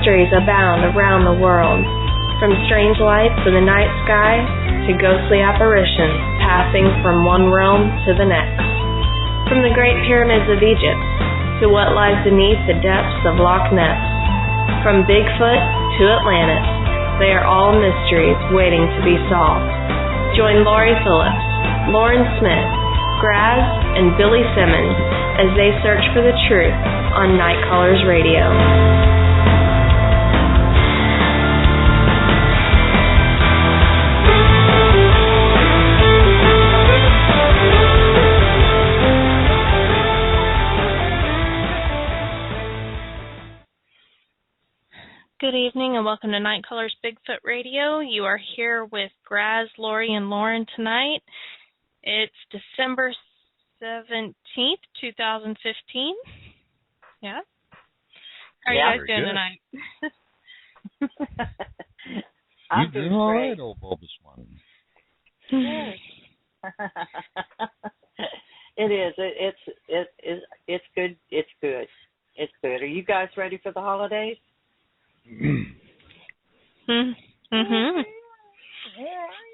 mysteries abound around the world, from strange lights in the night sky to ghostly apparitions passing from one realm to the next. From the Great Pyramids of Egypt to what lies beneath the depths of Loch Ness. From Bigfoot to Atlantis, they are all mysteries waiting to be solved. Join Lori Phillips, Lauren Smith, Graz, and Billy Simmons as they search for the truth on Night Callers Radio. Good evening and welcome to Night Callers Bigfoot Radio. You are here with Graz, Lori, and Lauren tonight. It's December 17th, 2015. Yeah? How are you guys doing tonight? I'm doing all right, old bulbous one. It is. It's good. It's good. It's good. Are you guys ready for the holidays?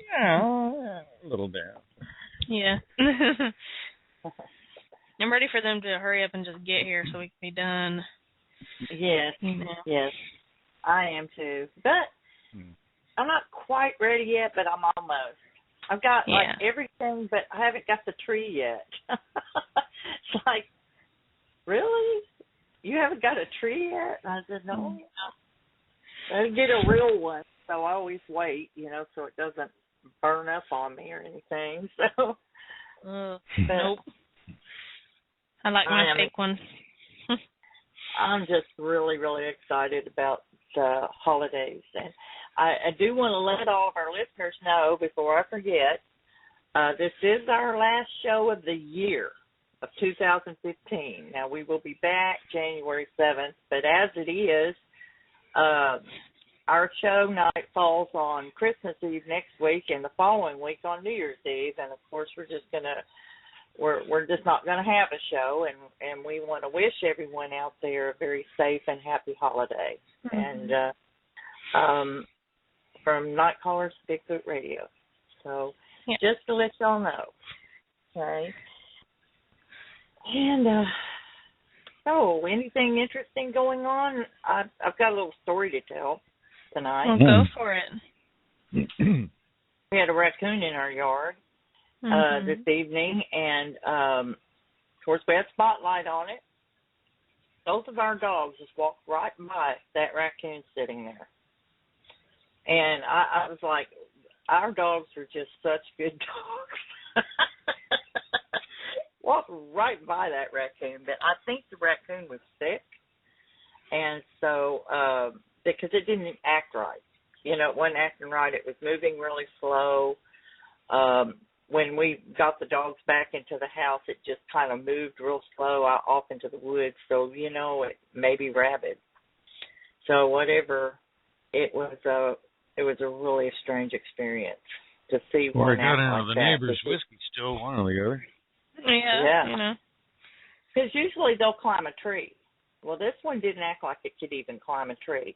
Yeah, a little bit. Yeah. I'm ready for them to hurry up and just get here so we can be done. Yes, yes, I am too. But I'm not quite ready yet, but I'm almost. I've got like everything, but I haven't got the tree yet. It's like, really? You haven't got a tree yet? And I said, no. I get a real one, so I always wait, so it doesn't burn up on me or anything. So, nope. I like my fake one. I'm just really, really excited about the holidays. And I do want to let all of our listeners know before I forget, this is our last show of the year of 2015. Now, we will be back January 7th, but as it is, our show night falls on Christmas Eve next week and the following week on New Year's Eve. And, of course, we're just not going to have a show, and we want to wish everyone out there a very safe and happy holiday. Mm-hmm. And from Night Callers Bigfoot Radio. So just to let y'all know. Okay. And so anything interesting going on? I've got a little story to tell tonight. Well, go for it. We had a raccoon in our yard this evening, and of course we had a spotlight on it. Both of our dogs just walked right by that raccoon sitting there. And I was like, our dogs are just such good dogs. Walked right by that raccoon, but I think the raccoon was sick. And so, because it didn't act right. It wasn't acting right. It was moving really slow. When we got the dogs back into the house, it just kind of moved real slow out off into the woods. So, it may be rabid. So whatever, it was a really strange experience to see one act like that. Or got into the neighbor's whiskey still, one or the other. Yeah. Because usually they'll climb a tree. Well, this one didn't act like it could even climb a tree.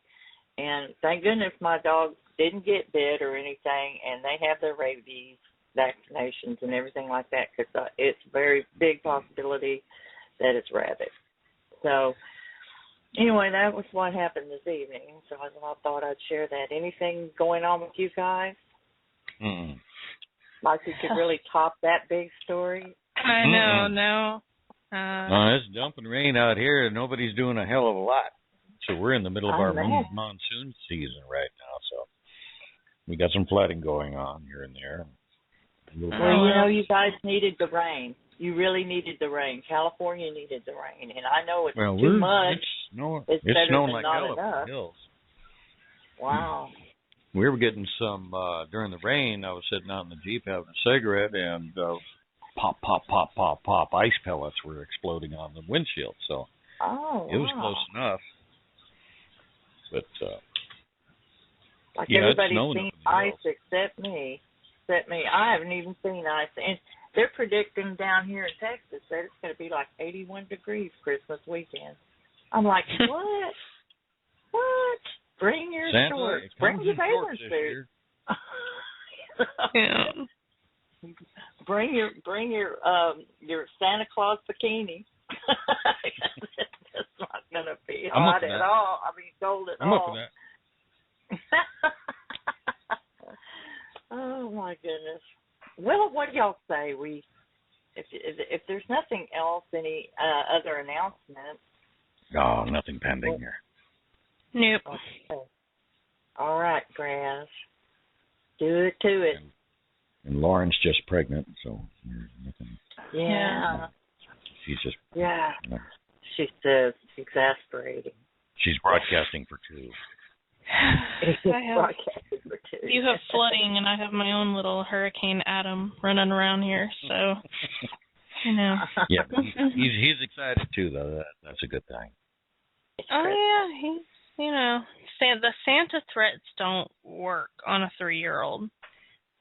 And thank goodness my dogs didn't get bit or anything, and they have their rabies vaccinations and everything like that, because it's a very big possibility that it's rabid. So anyway, that was what happened this evening. So I thought I'd share that. Anything going on with you guys? Like you could really top that big story? I know, no. It's dumping rain out here, and nobody's doing a hell of a lot. So we're in the middle of our monsoon season right now, so we got some flooding going on here and there. Well, you guys needed the rain. You really needed the rain. California needed the rain, and I know it's too much. It's better snowing than like not hell enough. up the hills. Wow. We were getting some, during the rain, I was sitting out in the Jeep having a cigarette, and pop, pop, pop, pop, pop, ice pellets were exploding on the windshield. So it was close enough. But, like everybody's seen ice except me. I haven't even seen ice. And they're predicting down here in Texas that it's going to be like 81 degrees Christmas weekend. I'm like, what? What? Bring your Santa, shorts. it Bring comes your in bathing shorts this suit. year. Yeah. Bring your Santa Claus bikini. It's not gonna be hot at all. I mean, cold at I'm all. up for that. Oh my goodness. Well, what do y'all say? If there's nothing else, any other announcements? Oh, nothing pending here. Nope. Okay. All right, Grass. Do it to it. And Lauren's just pregnant, so nothing. Yeah. She's just. Yeah. You know, She says exasperating. she's broadcasting for two. You have flooding, and I have my own little Hurricane Adam running around here, so, you know. Yeah, he's excited too, though. That's a good thing. Oh, yeah, he's, you know, the Santa threats don't work on a 3-year-old.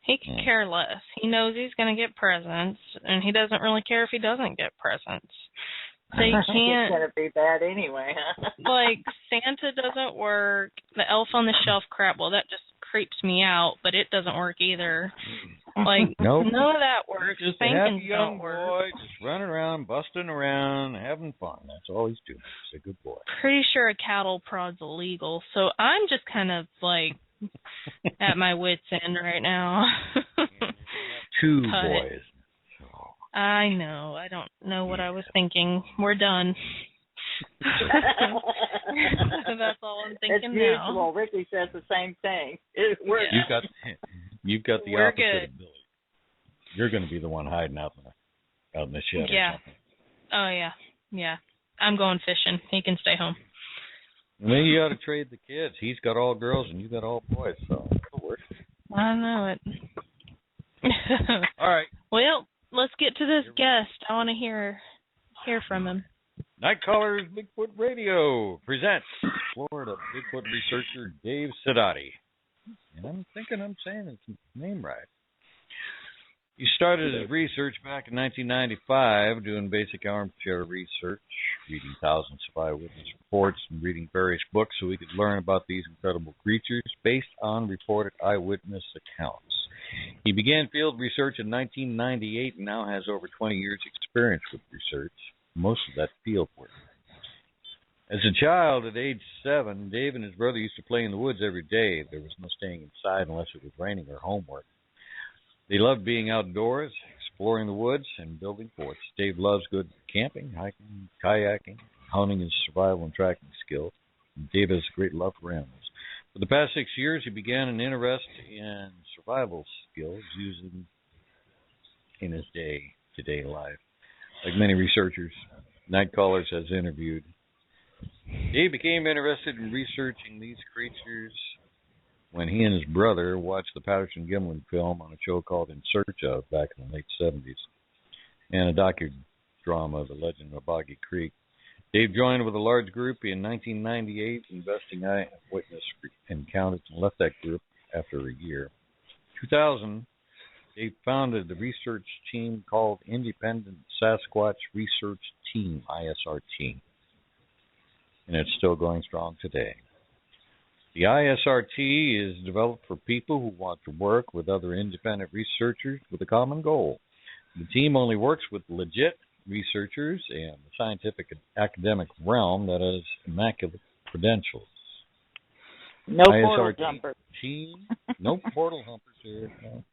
He could care less. He knows he's going to get presents, and he doesn't really care if he doesn't get presents. So you can't. It's going to be bad anyway, huh? Like, Santa doesn't work. The elf on the shelf crap, well, that just creeps me out, but it doesn't work either. Like, nope. None of that works. He's just Spankings a happy young don't work. boy, just running around, busting around, having fun. That's all he's doing. He's a good boy. Pretty sure a cattle prod's illegal, so I'm just kind of, like, at my wit's end right now. Two boys. I know. I don't know what I was thinking. We're done. That's all I'm thinking now. It's mutual. Ricky says the same thing. You've got the We're opposite good. of Billy. You're going to be the one hiding out in the shed Yeah. or something. Oh, yeah. Yeah. I'm going fishing. He can stay home. And then you got to trade the kids. He's got all girls and you got all boys, so it'll work. I know it. All right. Well, let's get to this guest. I want to hear from him. Night Callers Bigfoot Radio presents Florida Bigfoot researcher Dave Sidoti. And I'm thinking I'm saying his name right. He started his research back in 1995, doing basic armchair research, reading thousands of eyewitness reports, and reading various books so he could learn about these incredible creatures based on reported eyewitness accounts. He began field research in 1998 and now has over 20 years' experience with research, most of that field work. As a child at age 7, Dave and his brother used to play in the woods every day. There was no staying inside unless it was raining or homework. They loved being outdoors, exploring the woods, and building forts. Dave loves good camping, hiking, kayaking, honing his survival and tracking skills. And Dave has a great love for animals. For the past 6 years, he began an interest in survival skills using in his day-to-day life. Like many researchers, Night Callers has interviewed, Dave became interested in researching these creatures when he and his brother watched the Patterson-Gimlin film on a show called In Search Of back in the late 70s, and a docudrama, The Legend of Boggy Creek. Dave joined with a large group in 1998, investing eyewitness encounters, and left that group after a year. In 2000, Dave founded the research team called Independent Sasquatch Research Team, ISRT, and it's still going strong today. The ISRT is developed for people who want to work with other independent researchers with a common goal. The team only works with legit researchers and the scientific academic realm that has immaculate credentials. No portal jumpers. Team, no portal humpers here. No.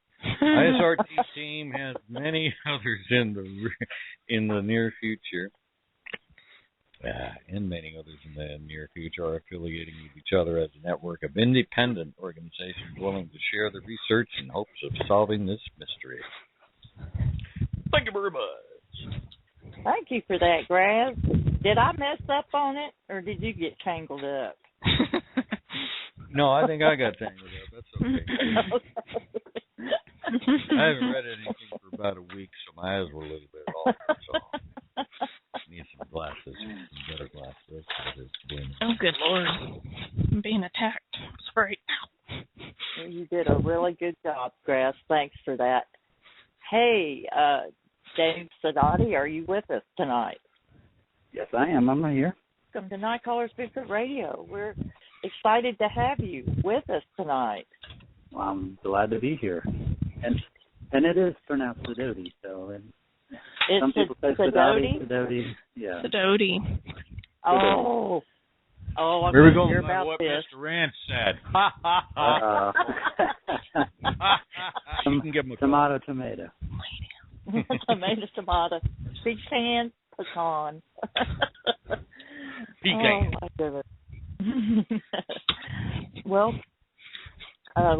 ISRT team has many others in the near future. And many others in the near future are affiliating with each other as a network of independent organizations willing to share their research in hopes of solving this mystery. Thank you very much. Thank you for that, Graz. Did I mess up on it, or did you get tangled up? No, I think I got tangled up. That's okay. I haven't read anything for about a week, so my eyes were a little bit off. So I need some glasses, some better glasses. Oh, good Lord. I'm being attacked. Sorry. You did a really good job, Graz. Thanks for that. Hey, Dave Sidoti, are you with us tonight? Yes, I am. I'm right here. Welcome to Night Callers Bigfoot Radio. We're excited to have you with us tonight. Well, I'm glad to be here. And it is pronounced Sidoti, so some people say Sidoti, yeah. Sidoti. Oh, I'm Here we going go. to hear about what this. Mr. Rand said. Ha ha ha. You can give him a tomato. Tomato. Pecan, pecan. Pecan. Oh, my goodness. Well,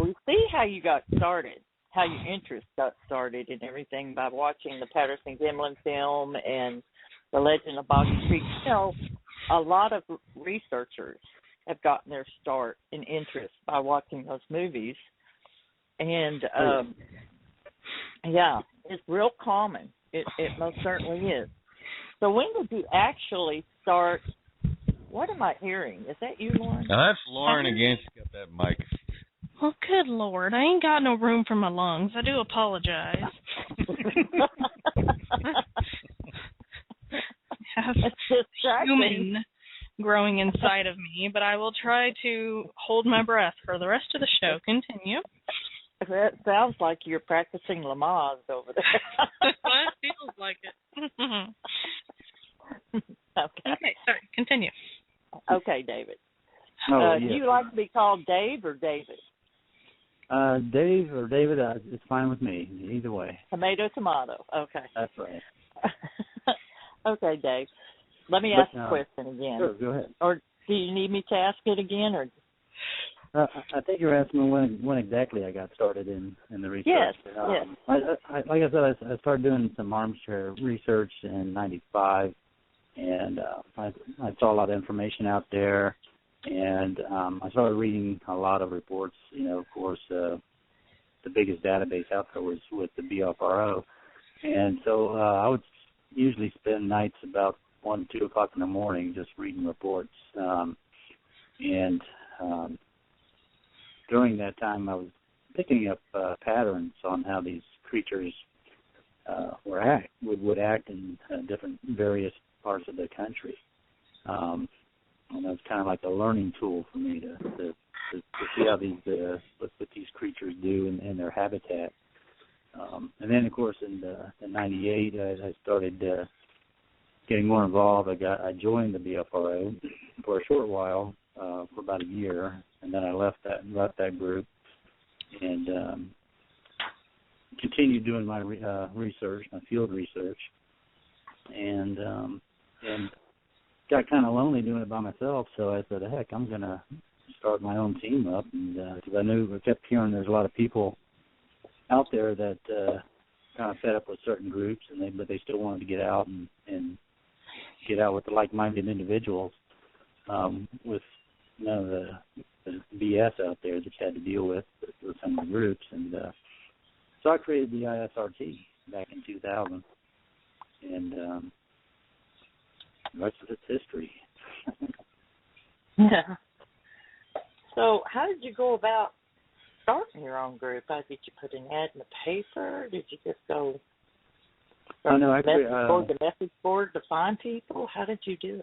we see how you got started, how your interest got started and everything by watching the Patterson-Gimlin film and The Legend of Boggy Creek. You know, a lot of researchers have gotten their start and interest by watching those movies. And, yeah, it's real common. It most certainly is. So when did you actually start? What am I hearing? Is that you, Lauren? Now that's Lauren again. She's got that mic. Oh, good Lord. I ain't got no room for my lungs. I do apologize. I have human growing inside of me, but I will try to hold my breath for the rest of the show. Continue. That sounds like you're practicing Lamaze over there. It feels like it. Okay, sorry. Continue. Okay, David. Yes. Do you like to be called Dave or David? Dave or David, it's fine with me. Either way. Tomato. Okay. That's right. Okay, Dave. Let me ask the question again. Sure, go ahead. Or do you need me to ask it again? Or I think you're asking me when exactly I got started in the research. Yes, yes. Like I said, I started doing some armchair research in '95, and I saw a lot of information out there, and I started reading a lot of reports. You know, of course, the biggest database out there was with the BFRO, and so I would usually spend nights about 1, 2 o'clock in the morning just reading reports, and during that time I was picking up patterns on how these creatures would act in different various parts of the country, and it was kind of like a learning tool for me to see how what these creatures do in their habitat. And then, of course, in '98, I started getting more involved. I joined the BFRO for a short while, for about a year, and then I left that group and continued doing my research, my field research, and got kind of lonely doing it by myself. So I said, "Heck, I'm gonna start my own team up," and because I kept hearing there's a lot of people out there that kind of fed up with certain groups, but they still wanted to get out and get out with the like-minded individuals, with none of the BS out there that you had to deal with some of the groups. And so I created the ISRT back in 2000, and the rest of it's history. Yeah. So how did you go about starting your own group? Did you put an ad in the paper? Did you just go from the message board to find people? How did you do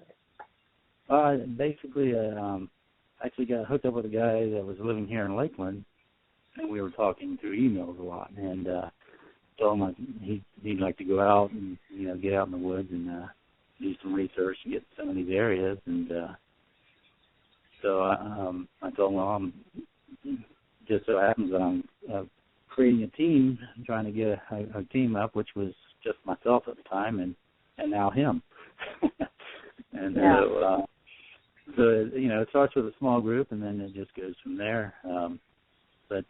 it? Basically, actually got hooked up with a guy that was living here in Lakeland, and we were talking through emails a lot. And told him he'd like to go out and get out in the woods and do some research and get some of these areas. And so I told him, well, just so happens that I'm creating a team, trying to get a team up, which was just myself at the time, and now him. And so it starts with a small group, and then it just goes from there. But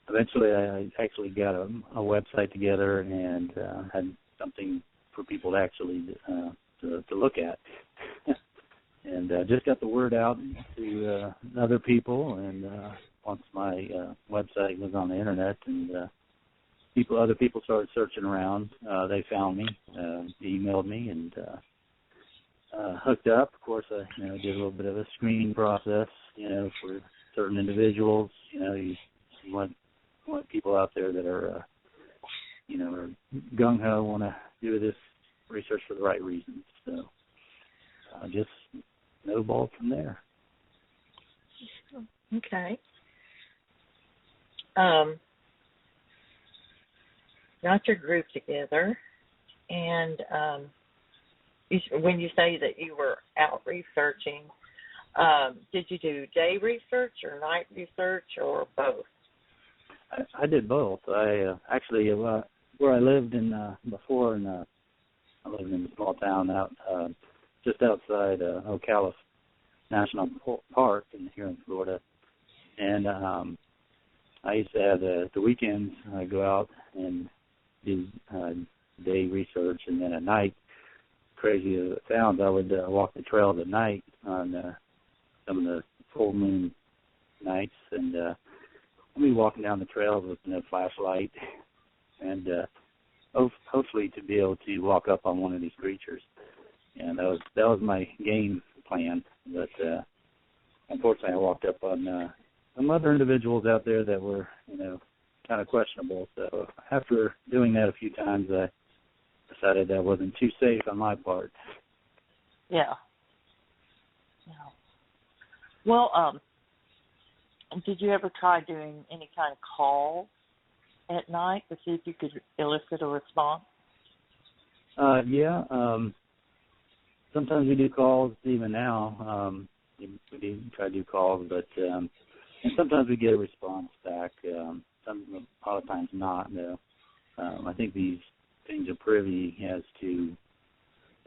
eventually, I actually got a website together and had something for people to actually to look at. And just got the word out to other people, and once my website was on the internet, and other people started searching around, they found me, emailed me, and hooked up. Of course, I did a little bit of a screening process, for certain individuals. You want people out there that are, are gung ho, want to do this research for the right reasons. So just snowballed from there. Okay. Got your group together, and when you say that you were out researching, did you do day research or night research or both? I did both. I actually, where I lived in before, I lived in a small town out just outside Ocala National Park here in Florida, and I used to have the weekends I go out and do day research, and then at night, crazy as it sounds, I would walk the trails at night on some of the full moon nights, and I'd be walking down the trails with no flashlight, and hopefully to be able to walk up on one of these creatures. And that was my game plan, but unfortunately, I walked up on some other individuals out there that were, kind of questionable. So after doing that a few times, I decided that wasn't too safe on my part. Yeah. Well, did you ever try doing any kind of calls at night to see if you could elicit a response? Yeah. Sometimes we do calls even now. We do try to do calls, but and sometimes we get a response back. A lot of times not, though. I think these things are privy as to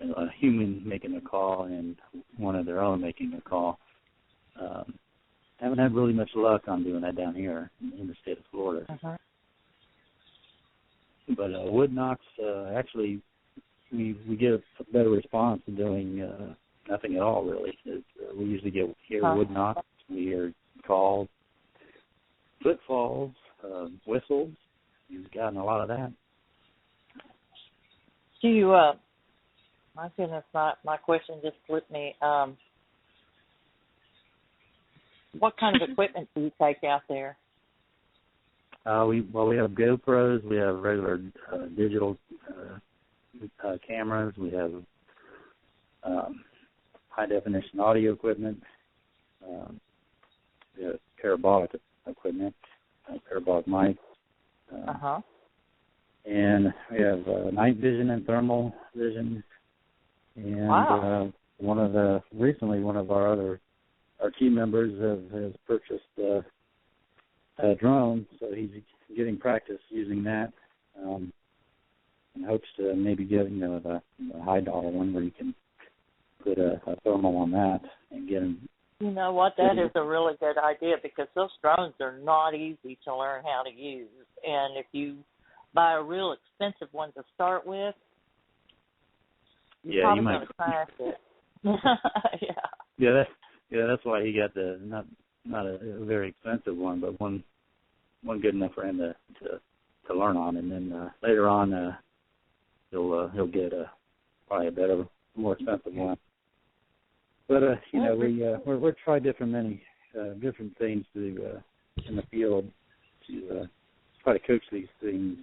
a human making a call and one of their own making a call. Haven't had really much luck on doing that down here in the state of Florida. Uh-huh. But wood knocks, actually, we get a better response than doing nothing at all, really. We usually hear wood knocks, we hear calls, footfalls, whistles. We've gotten a lot of that. Do you, my goodness, my question just slipped me. What kind of equipment do you take out there? We have GoPros, we have regular digital cameras, we have high definition audio equipment, we have parabolic equipment, parabolic mics, and we have night vision and thermal vision, and recently one of our team members has purchased a drone, so he's getting practice using that, and hopes to maybe get the high dollar one where you can put a thermal on that and get him. You know what? That is a really good idea, because those drones are not easy to learn how to use, and if you buy a real expensive one to start with, you're probably going to crash it. That's why he got the not a very expensive one, but one good enough for him to learn on, and then later on he'll get probably a better, more expensive one. But we're trying many different things to in the field to try to coach these things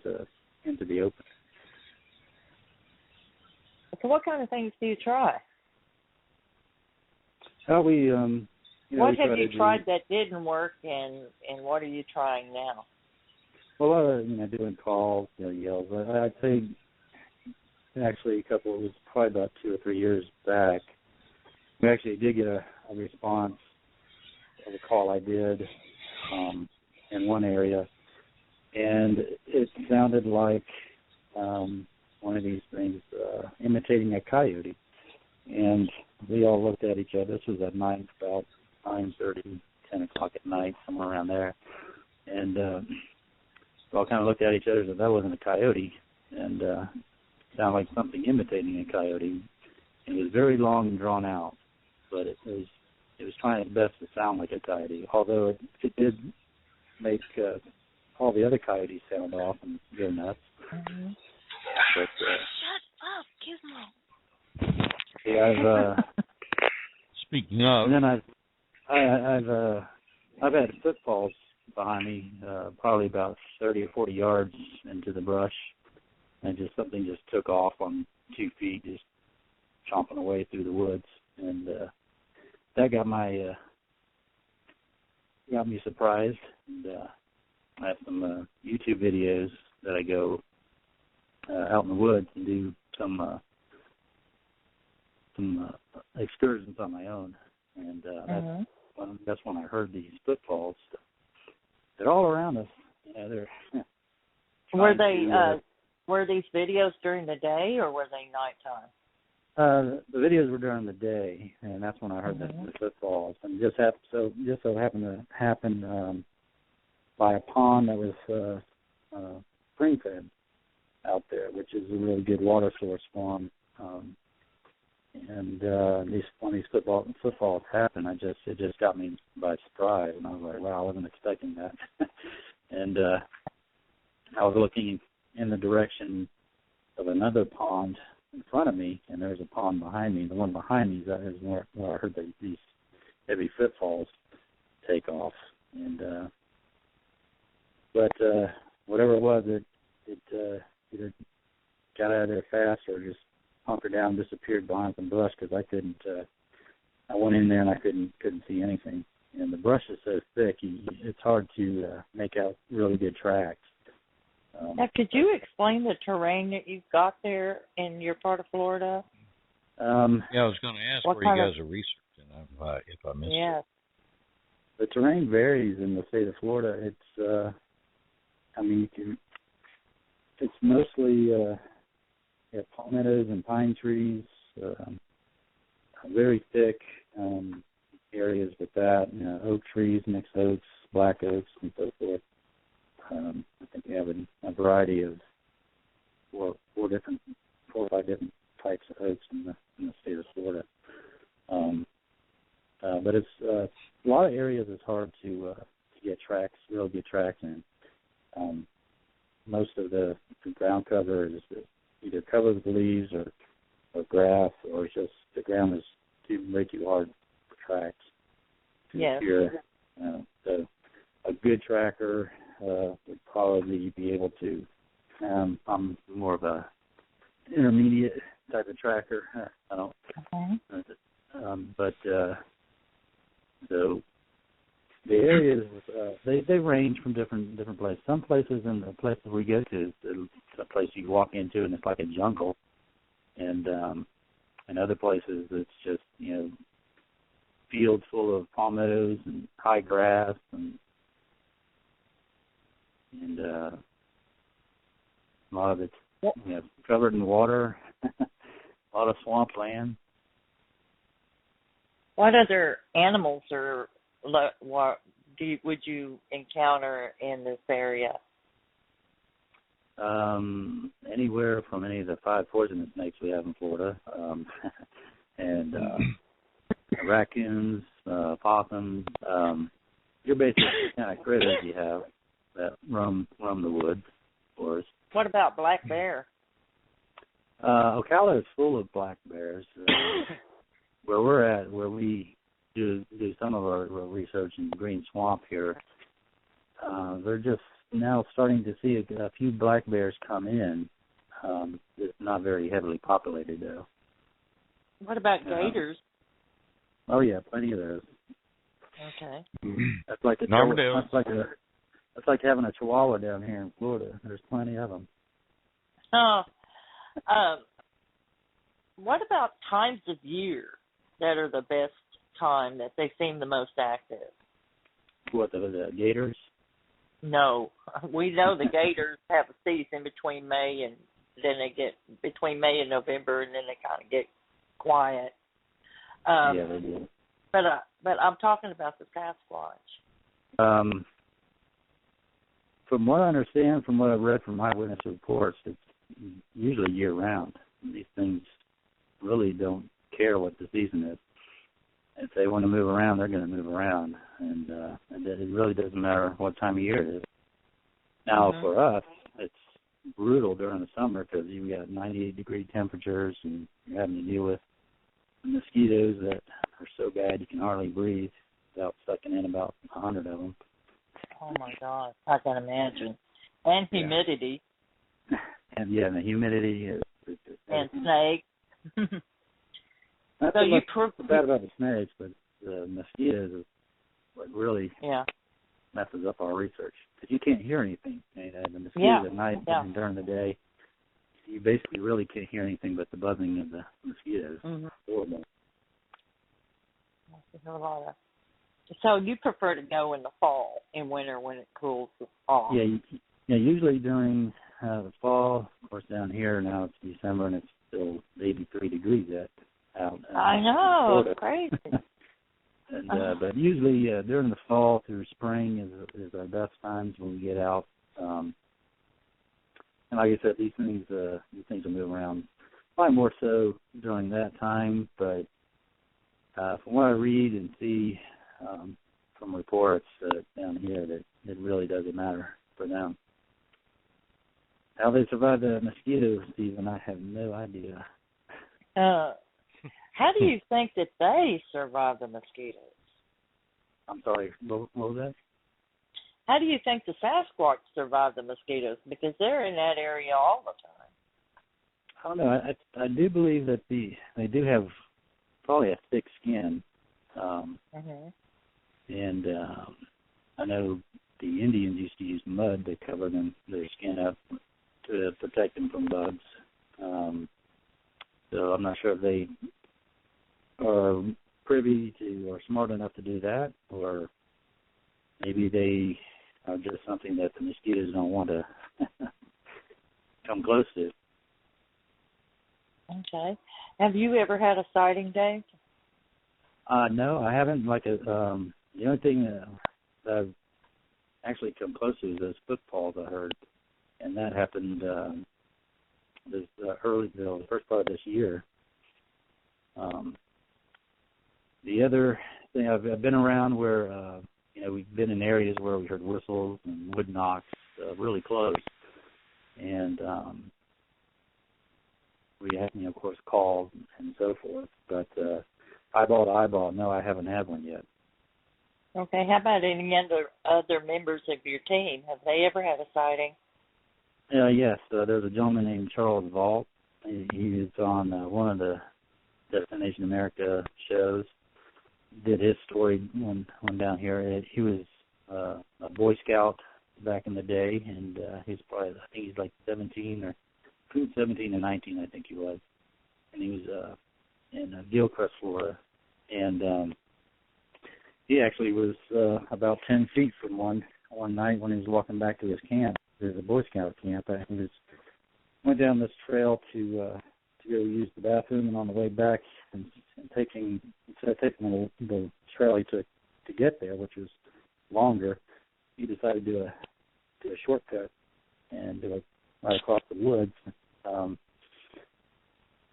into the open. So what kind of things do you try? What have you tried that didn't work, and what are you trying now? Well, doing calls, yells. I'd say actually it was probably about 2 or 3 years back. We actually did get a response of a call I did in one area, and it sounded like one of these things imitating a coyote. And we all looked at each other. This was at night, about 9:30, 10 o'clock at night, somewhere around there. And we all kind of looked at each other and said, that wasn't a coyote. And it sounded like something imitating a coyote. It was very long and drawn out, but it was trying its best to sound like a coyote, although it did make all the other coyotes sound off and go nuts. Mm-hmm. But, shut up, Gizmo. Yeah, Speaking of, and then I've had footfalls behind me, probably about 30 or 40 yards into the brush, and something just took off on 2 feet, just chomping away through the woods, and that got my got me surprised. And, I have some YouTube videos that I go out in the woods and do some excursions on my own, and that's when I heard these footfalls. They're all around us. They're were these videos during the day or were they nighttime? The videos were during the day, and that's when I heard the footfalls. And just so happened to happen by a pond that was spring fed out there, which is a really good water source for them. And when these footfalls happened, it just got me by surprise, and I was like, wow, I wasn't expecting that. And I was looking in the direction of another pond in front of me, and there's a pond behind me. The one behind me is where I heard these heavy footfalls take off. And but whatever it was, it either got out of there fast or just hunkered down, disappeared behind some brush because I couldn't. I went in there and I couldn't see anything. And the brush is so thick, it's hard to make out really good tracks. Now, could you explain the terrain that you've got there in your part of Florida? Yeah, I was going to ask where you guys are researching if I missed it. The terrain varies in the state of Florida. It's, it's mostly palmettos and pine trees, very thick areas with that, oak trees, mixed oaks, black oaks, and so forth. I think we have a variety of four or five different types of oaks in the state of Florida. But it's a lot of areas it's hard to get real good tracks in. Most of the ground cover is either covered with leaves or grass, or it's just the ground is way too hard for tracks. Yes. So a good tracker would probably be able to. I'm more of a intermediate type of tracker. I don't. So the areas they range from different places. Some places in the places we go to, it's a place you walk into and it's like a jungle, and in other places it's just fields full of palmettos and high grass and a lot of it's covered in water, a lot of swampland. What other animals would you encounter in this area? Anywhere from any of the 5 poisonous snakes we have in Florida, and raccoons, possums. You're basically the kind of critters you have that roam the woods, of course. What about black bear? Ocala is full of black bears. Where we're at, where we do some of our research in Green Swamp here, they're just now starting to see a few black bears come in. It's not very heavily populated, though. What about gators? Oh yeah, plenty of those. Okay. That's like that's like having a chihuahua down here in Florida. There's plenty of them. Oh, what about times of year that are the best time that they seem the most active? What, the gators? No, we know the gators have a season between May and between May and November, and then they kind of get quiet. Yeah, they do. But I'm talking about the Sasquatch. From what I understand, from what I've read from Eyewitness reports, it's usually year-round. These things really don't care what the season is. If they want to move around, they're going to move around, and it really doesn't matter what time of year it is. Now, for us, it's brutal during the summer because you've got 98-degree temperatures, and you're having to deal with mosquitoes that are so bad you can hardly breathe without sucking in about 100 of them. Oh, my God. I can imagine. And humidity. And, the humidity is and snakes. Not so much bad about the snakes, but the mosquitoes is what really messes up our research because you can't hear anything. The mosquitoes at night and during the day, you basically really can't hear anything but the buzzing of the mosquitoes. Horrible. So you prefer to go in the fall and winter when it cools off? Yeah. Usually during the fall, of course, down here now it's December and it's still 83 degrees out. I know, it's crazy. But usually during the fall through spring is our best times when we get out. And like I said, these things will move around. Probably more so during that time, but from what I read and see from reports down here, that it really doesn't matter for them. How they survive the mosquitoes, Stephen, I have no idea. How do you think that they survive the mosquitoes? I'm sorry, what was that? How do you think the Sasquatch survive the mosquitoes? Because they're in that area all the time. I don't know. I do believe that they do have probably a thick skin. And I know the Indians used to use mud to cover their skin up to protect them from bugs. So I'm not sure if they are privy to or smart enough to do that, or maybe they are just something that the mosquitoes don't want to come close to. Okay. Have you ever had a sighting, Dave? No, I haven't. The only thing that I've actually come close to is those footfalls I heard, and that happened the first part of this year. The other thing, I've been around where we've been in areas where we heard whistles and wood knocks really close, and we had, of course, called and so forth. But eyeball to eyeball, no, I haven't had one yet. Okay. How about any other members of your team? Have they ever had a sighting? Yes. There's a gentleman named Charles Vault. He was on one of the Destination America shows. Did his story one down here. He was a Boy Scout back in the day, and he's probably, I think he's like 17 or between 17 and 19, I think he was. And he was in Gilchrist, Florida. And he actually was about 10 feet from one night when he was walking back to his camp. There's a Boy Scout camp. He went down this trail to go use the bathroom, and on the way back, instead of taking the trail he took to get there, which was longer, he decided to do a shortcut and do it right across the woods to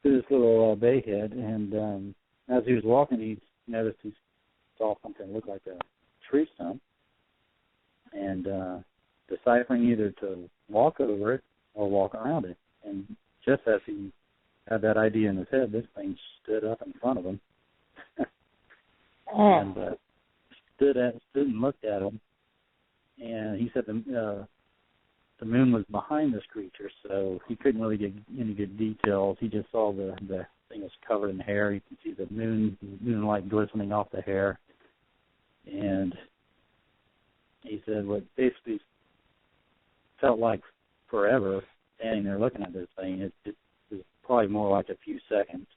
this little bay head. And as he was walking, he noticed he saw something look like a tree stump, and deciphering either to walk over it or walk around it. And just as he had that idea in his head, this thing stood up in front of him and stood and looked at him. And he said the moon was behind this creature, so he couldn't really get any good details. He just saw the thing was covered in hair. You can see the moonlight glistening off the hair. And he said what basically felt like forever standing there looking at this thing. It was probably more like a few seconds,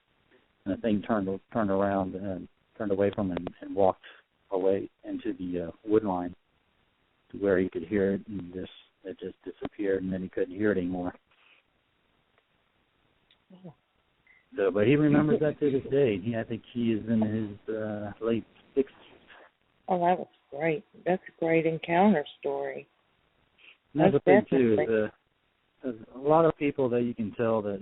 and the thing turned around and turned away from him and walked away into the wood line to where he could hear it, and it just disappeared, and then he couldn't hear it anymore. So, but he remembers that to this day. I think he is in his late 60s. Oh, that was great. That's a great encounter story. That's the thing, too. There's a lot of people that you can tell that,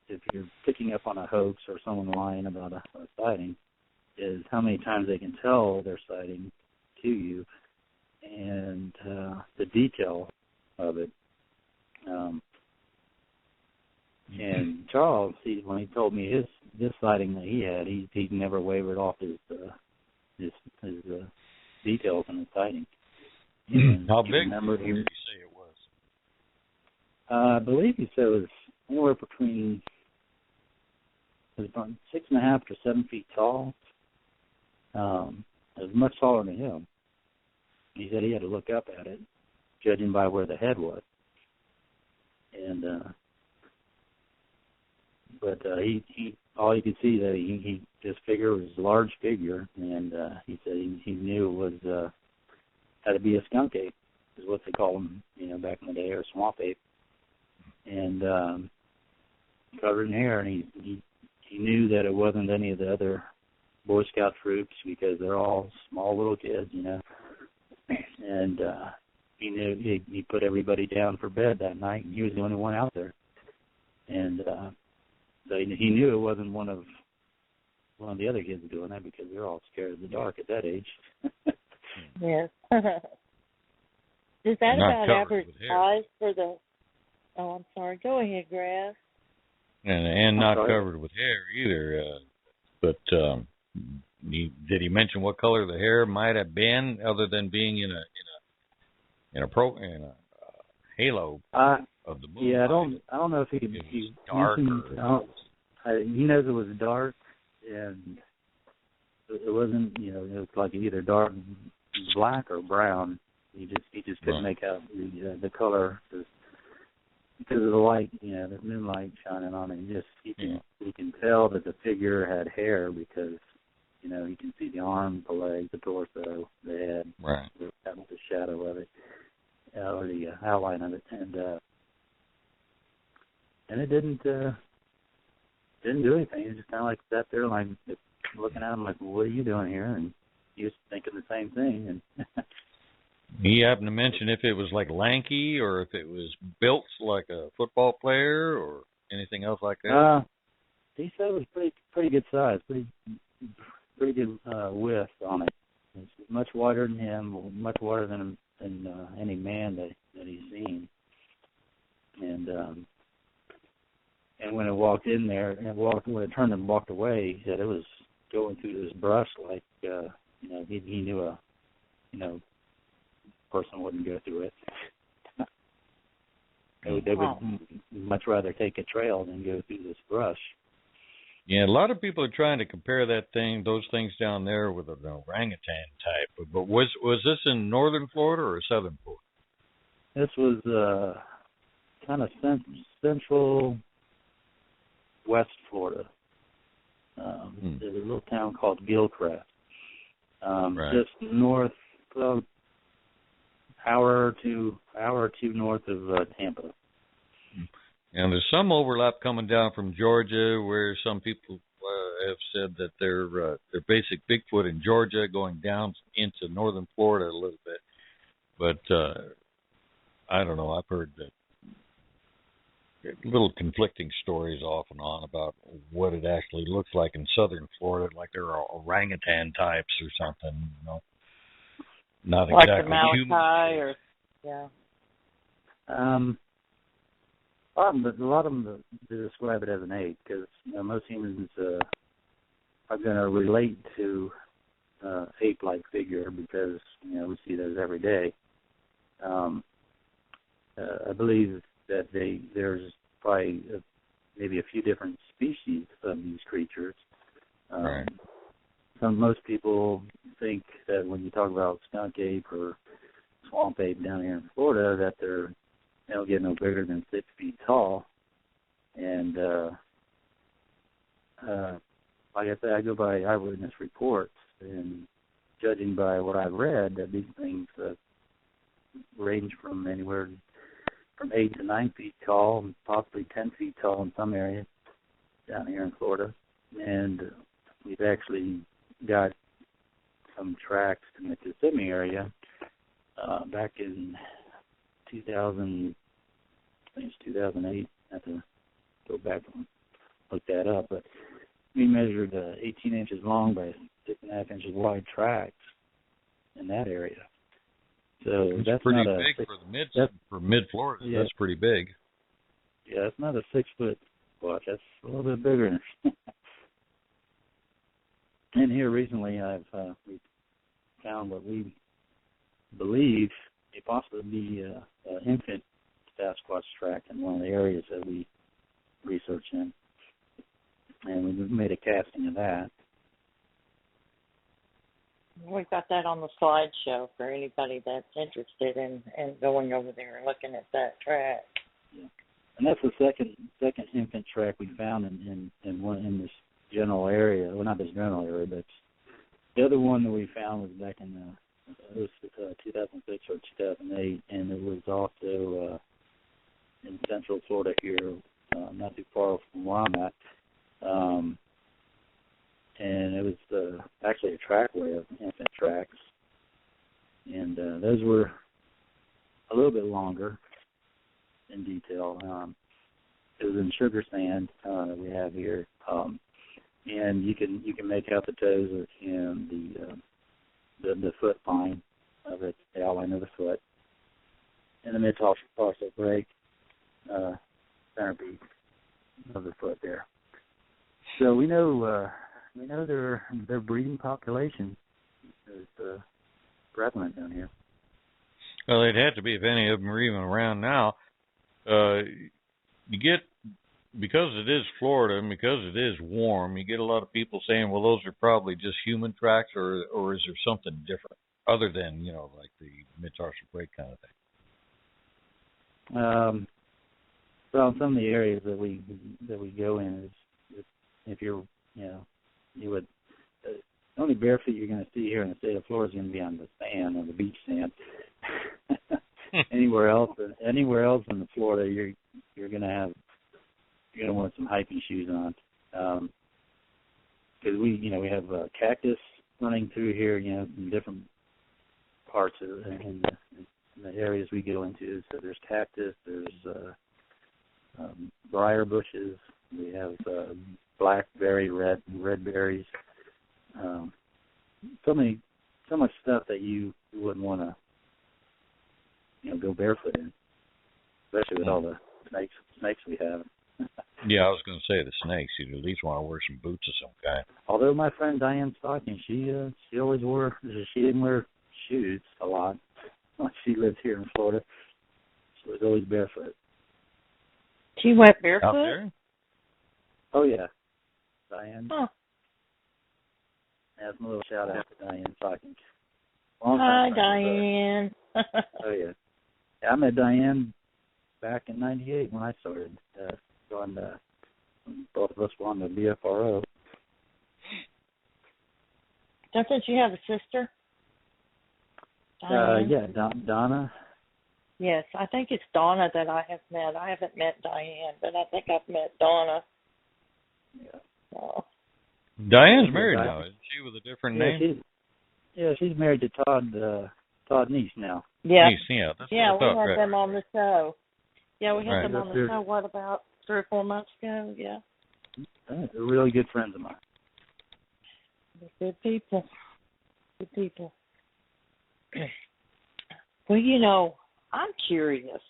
if you're picking up on a hoax or someone lying about a sighting, is how many times they can tell their sighting to you and the detail of it. And Charles, when he told me his sighting that he had, he never wavered off his details in his sighting. How big did you say it was? I believe he said it was anywhere between, it was about 6.5 to 7 feet tall. it was much taller than him. He said he had to look up at it, judging by where the head was. And but he all you could see that he this figure was a large figure, and he said he knew it was had to be a skunk ape, is what they call them, back in the day, or swamp ape, and covered in hair. And he knew that it wasn't any of the other Boy Scout troops, because they're all small little kids, And he knew he put everybody down for bed that night, and he was the only one out there. And so he knew it wasn't one of the other kids doing that, because they're all scared of the dark at that age. Yes. Is that about average size for the? Oh, I'm sorry. Go ahead, Grass. And not covered with hair either. But did he mention what color the hair might have been, other than being in a halo of the moon? Yeah, I don't know if he could be dark. He knows it was dark, and it wasn't. It was like either dark, black, or brown. He just couldn't make out the color because of the light, the moonlight shining on it. You can tell that the figure had hair, because you can see the arms, the legs, the torso, the head, right? The shadow of it, or the outline of it, and it didn't do anything. It just kind of like sat there, like looking at him, like, "What are you doing here?" And he was thinking the same thing. And he happened to mention if it was like lanky, or if it was built like a football player, or anything else like that. He said it was pretty good size, pretty good width on it. It's much wider than him, much wider than any man that he's seen. And when it walked in there, and when it turned and walked away, he said it was going through this brush like he knew a person wouldn't go through it. They would much rather take a trail than go through this brush. Yeah, a lot of people are trying to compare those things down there with an orangutan type. But was this in northern Florida or southern Florida? This was kind of central West Florida. There's a little town called Gilchrist, just north, hour or two north of Tampa. And there's some overlap coming down from Georgia, where some people have said that they're basic Bigfoot in Georgia, going down into northern Florida a little bit. But I don't know. I've heard that little conflicting stories off and on about what it actually looks like in southern Florida, like there are orangutan types or something. Not like exactly the human. Malachi, or yeah. A lot of them describe it as an ape, because most humans are going to relate to ape-like figure, because we see those every day. I believe that there's probably maybe a few different species of these creatures. Right. Most people think that when you talk about skunk ape or swamp ape down here in Florida, that they don't get no bigger than 6 feet tall. And like I said, I go by eyewitness reports, and judging by what I've read, that these things range from anywhere from 8 to 9 feet tall, and possibly 10 feet tall in some areas down here in Florida. And we've actually got some tracks in the Kissimmee area back in 2000, I think it's 2008. I have to go back and look that up. But we measured 18 inches long by 6.5 inches wide tracks in that area. So that's pretty not big for mid-Florida. Yeah. That's pretty big. Yeah, it's not a 6 foot squatch. That's a little bit bigger. And here recently, we found what we believe may possibly be an infant Sasquatch track in one of the areas that we research in, and we made a casting of that. We that on the slideshow for anybody that's interested in going over there and looking at that track. Yeah. And that's the second infant track we found in this general area. Well, not this general area, but the other one that we found was back in 2006 or 2008, and it was also in Central Florida here, not too far from where I'm at. And it was actually a trackway of infant tracks, and those were a little bit longer in detail. It was in sugar sand that we have here, and you can make out the toes and the foot line of it, the outline of the foot, and the metatarsal break centerpiece of the foot there. So we know their breeding population is prevalent down here. Well, they'd have to be if any of them are even around now. You get, because it is Florida and because it is warm, you get a lot of people saying, well, those are probably just human tracks, or is there something different other than, like the metatarsal break kind of thing? Well, in some of the areas that we go in is if you're, you would, the only bare feet you're going to see here in the state of Florida is going to be on the sand, on the beach sand. Anywhere else in the Florida, you're going to want some hiking shoes on, because we have cactus running through here, in different parts of in the areas we go into. So there's cactus, there's briar bushes, we have blackberry, red berries, so much stuff that you wouldn't want to go barefoot in, especially with all the snakes we have. Yeah, I was going to say the snakes. You'd at least want to wear some boots of some kind. Although my friend Diane Stocking, she always she didn't wear shoes a lot. She lived here in Florida. She was always barefoot. She went barefoot? Out there? Oh, yeah. Diane. Huh. That's my little shout out to Diane Stocking. Hi, Diane. Oh, yeah. I met Diane back in '98 when I started going. Both of us were on the BFRO. Doesn't she have a sister? Yeah, Donna. Yes, I think it's Donna that I have met. I haven't met Diane, but I think I've met Donna. Yeah. So. Diane's married now, isn't she, with a different name? She's married to Todd Nice now. Yeah. Nice, yeah. That's yeah, what I thought, we had them on the show. Yeah, we had them on the They're, show, what, about 3 or 4 months ago? Yeah. They're really good friends of mine. They're good people. Good people. Well, I'm curious.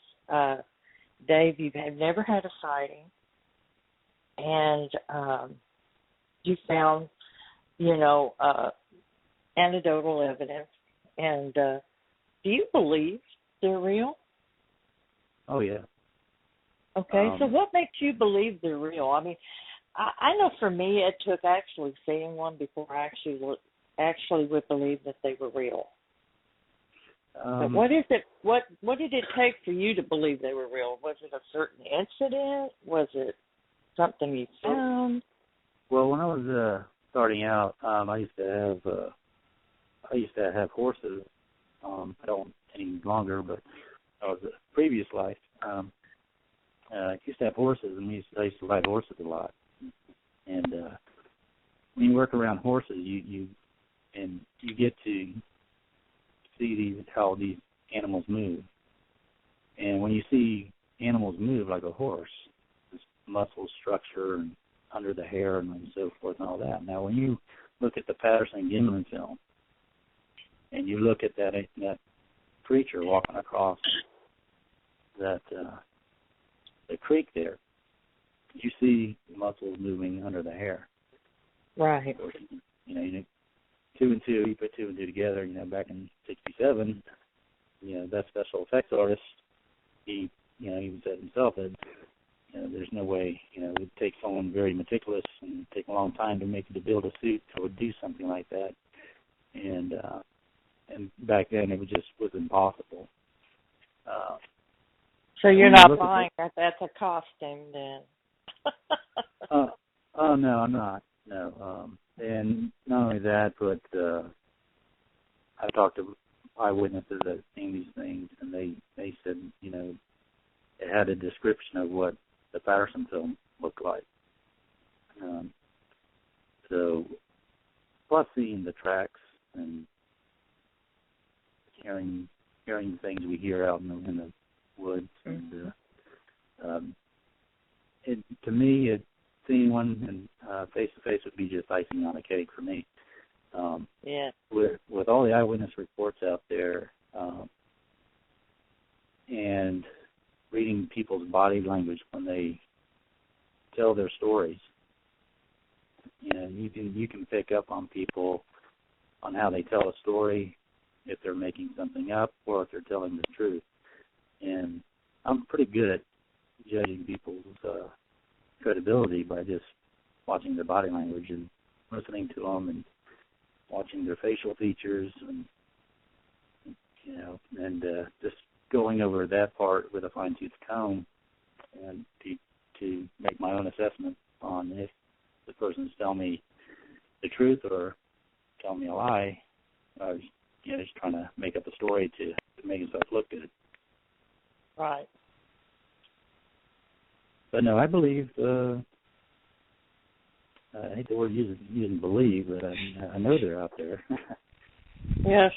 Dave, you have never had a sighting, and you found, anecdotal evidence, and do you believe they're real? Oh, yeah. Okay, so what makes you believe they're real? I mean, I know for me it took actually seeing one before I actually would believe that they were real. But what is it? What did it take for you to believe they were real? Was it a certain incident? Was it something you found? Well, when I was starting out, I used to have horses. I don't any longer, but I was a previous life. I used to have horses, and I used to ride horses a lot. And when you work around horses, you get to see how these animals move. And when you see animals move like a horse, there's muscle structure and under the hair and so forth and all that. Now, when you look at the Patterson-Gimlin film, and you look at that creature walking across that the creek there, you see muscles moving under the hair. Right. Two and two, you put two and two together, back in '67, that special effects artist, he even said himself that, there's no way, it would take someone very meticulous and take a long time to build a suit that would do something like that. And and back then it was impossible. So you're not buying that? That's a costume then? Oh no, I'm not. No, and not only that, but I've talked to eyewitnesses that have seen these things, and they said, you know, it had a description of what the Patterson film looked like. So, plus seeing the tracks and hearing things we hear out in the woods, and to me, seeing one face to face would be just icing on a cake for me. Yeah. With all the eyewitness reports out there, and reading people's body language when they tell their stories, you know, you can pick up on people on how they tell a story, if they're making something up or if they're telling the truth. And I'm pretty good at judging people's credibility by just watching their body language and listening to them and watching their facial features, and you know, and just going over that part with a fine-tooth comb, and to make my own assessment on if the person's telling me the truth or telling me a lie, or you know, just trying to make up a story to make himself look good. Right. But no, I believe. I hate the word using believe, but I know they're out there. Yes.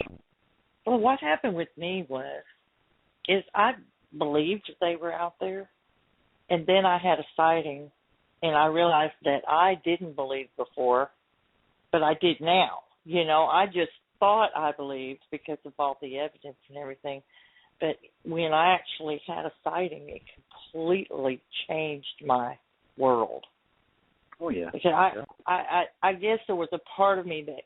Well, what happened with me is I believed they were out there, and then I had a sighting, and I realized that I didn't believe before, but I did now. You know, I just thought I believed because of all the evidence and everything, but when I actually had a sighting, it completely changed my world. Oh, yeah. Because I guess there was a part of me that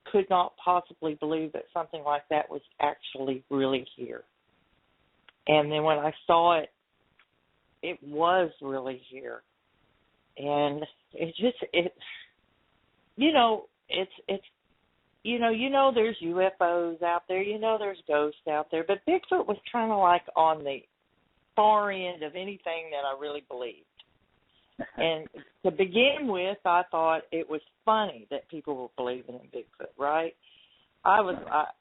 could not possibly believe that something like that was actually really here. And then when I saw it, it was really here. And it's there's UFOs out there, there's ghosts out there, but Bigfoot was kind of like on the far end of anything that I really believed. And to begin with, I thought it was funny that people were believing in Bigfoot, right? I was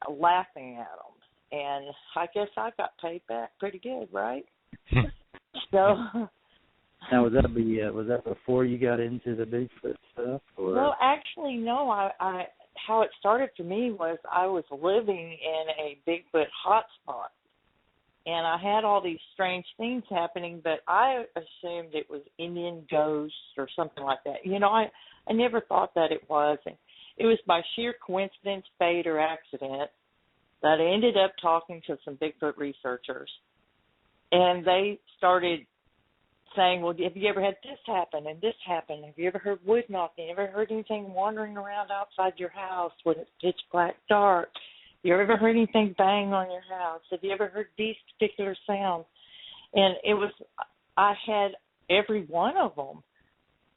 laughing at them, and I guess I got paid back pretty good, right? So. Now, was that before you got into the Bigfoot stuff? Or? Well, actually, no. I how it started for me was I was living in a Bigfoot hotspot. And I had all these strange things happening, but I assumed it was Indian ghosts or something like that. You know, I never thought that it was. And it was by sheer coincidence, fate, or accident that I ended up talking to some Bigfoot researchers. And they started saying, well, have you ever had this happen and this happen? Have you ever heard wood knocking? Have you ever heard anything wandering around outside your house when it's pitch black dark? You ever heard anything bang on your house? Have you ever heard these particular sounds? And I had every one of them.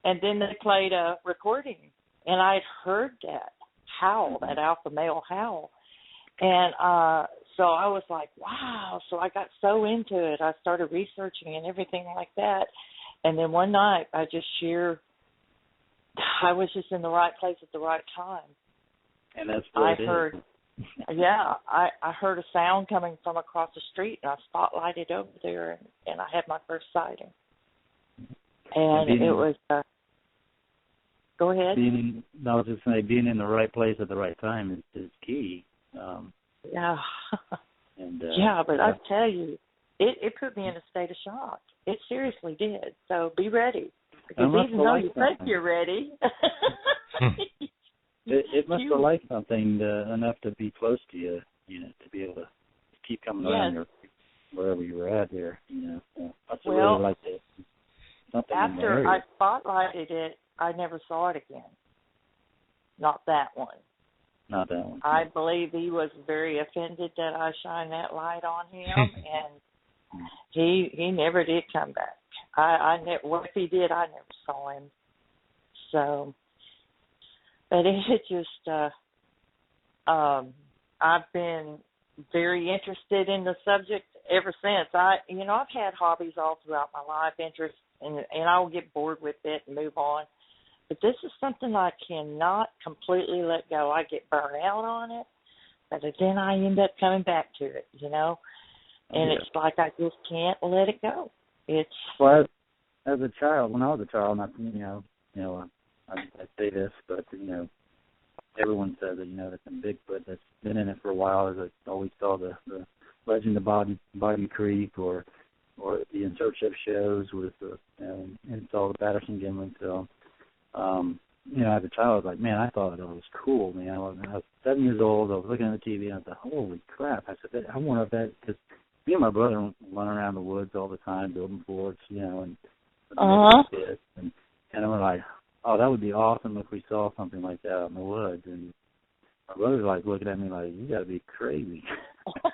And then they played a recording, and I had heard that howl, that alpha male howl. And so I was like, wow. So I got so into it. I started researching and everything like that. And then one night, I was just in the right place at the right time. And that's what Yeah, I heard a sound coming from across the street, and I spotlighted over there, and I had my first sighting. And it was, go ahead. I was just saying, being in the right place at the right time is key. Yeah. And, yeah, but I tell you, it put me in a state of shock. It seriously did. So be ready. Because even though you think you're ready. It must have liked something enough to be close to you, to be able to keep coming around wherever you were at there, Must have really liked it. Something after I spotlighted it, I never saw it again. Not that one. Not that one. I believe he was very offended that I shined that light on him, and he never did come back. What if he did, I never saw him. So... But it just, I've been very interested in the subject ever since. I've had hobbies all throughout my life, interests, and I will get bored with it and move on. But this is something I cannot completely let go. I get burnt out on it, but then I end up coming back to it, and it's like I just can't let it go. Well, as a child, when I was a child, not I say this, but everyone says that that the Bigfoot that's been in it for a while is I always saw the Legend of Body Creek or the In Search of shows with and saw the Patterson-Gimlin film. As a child, I was like, man, I thought it was cool, man. I was 7 years old. I was looking at the TV, and I thought, holy crap! I said, I wonder if that, because me and my brother run around the woods all the time, building forts, and kids, and I'm like, oh, that would be awesome if we saw something like that out in the woods. And my brother's like looking at me like, you got to be crazy. I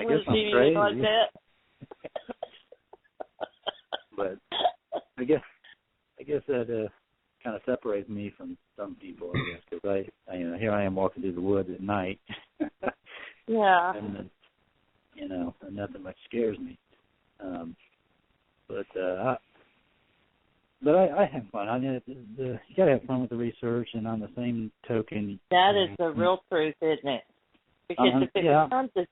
guess I'm crazy. Like that. But I guess that kind of separates me from some people, I guess, because here I am walking through the woods at night. Yeah. And nothing much scares me. But I have fun. You got to have fun with the research, and on the same token, that is the real truth, isn't it? Because if it becomes a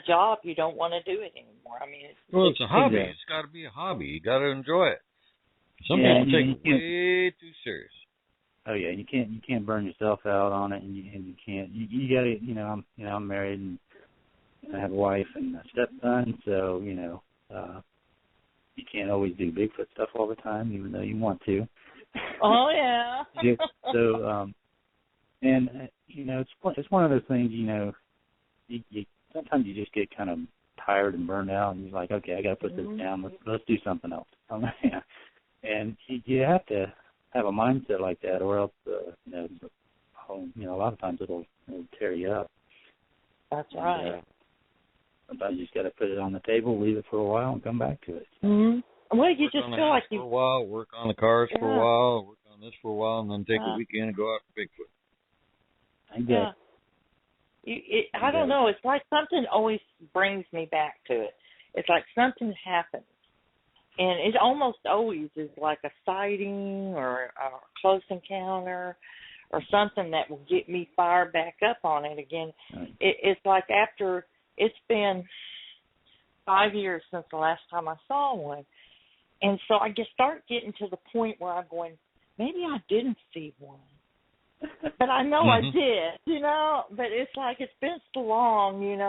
job, you don't want to do it anymore. I mean, it's a hobby. It's got to be a hobby. You got to enjoy it. Some people take it way too serious. Oh yeah, you can't burn yourself out on it, and you can't. You got to. I'm married and I have a wife and a stepson, so you can't always do Bigfoot stuff all the time, even though you want to. Oh yeah. So it's one of those things. You sometimes you just get kind of tired and burned out, and you're like, okay, I got to put this down. Let's do something else. And you have to have a mindset like that, or else a lot of times it'll tear you up. That's right. Sometimes you just got to put it on the table, leave it for a while, and come back to it. Mm-hmm. Well, you just feel like you for a while, work on the cars for a while, work on this for a while, and then take a weekend and go out for Bigfoot. I guess. I don't know. It's like something always brings me back to it. It's like something happens. And it almost always is like a sighting or a close encounter or something that will get me fired back up on it again. Right. It's like after it's been 5 years since the last time I saw one. And so I just start getting to the point where I'm going, maybe I didn't see one. But I know I did, But it's like it's been so long, and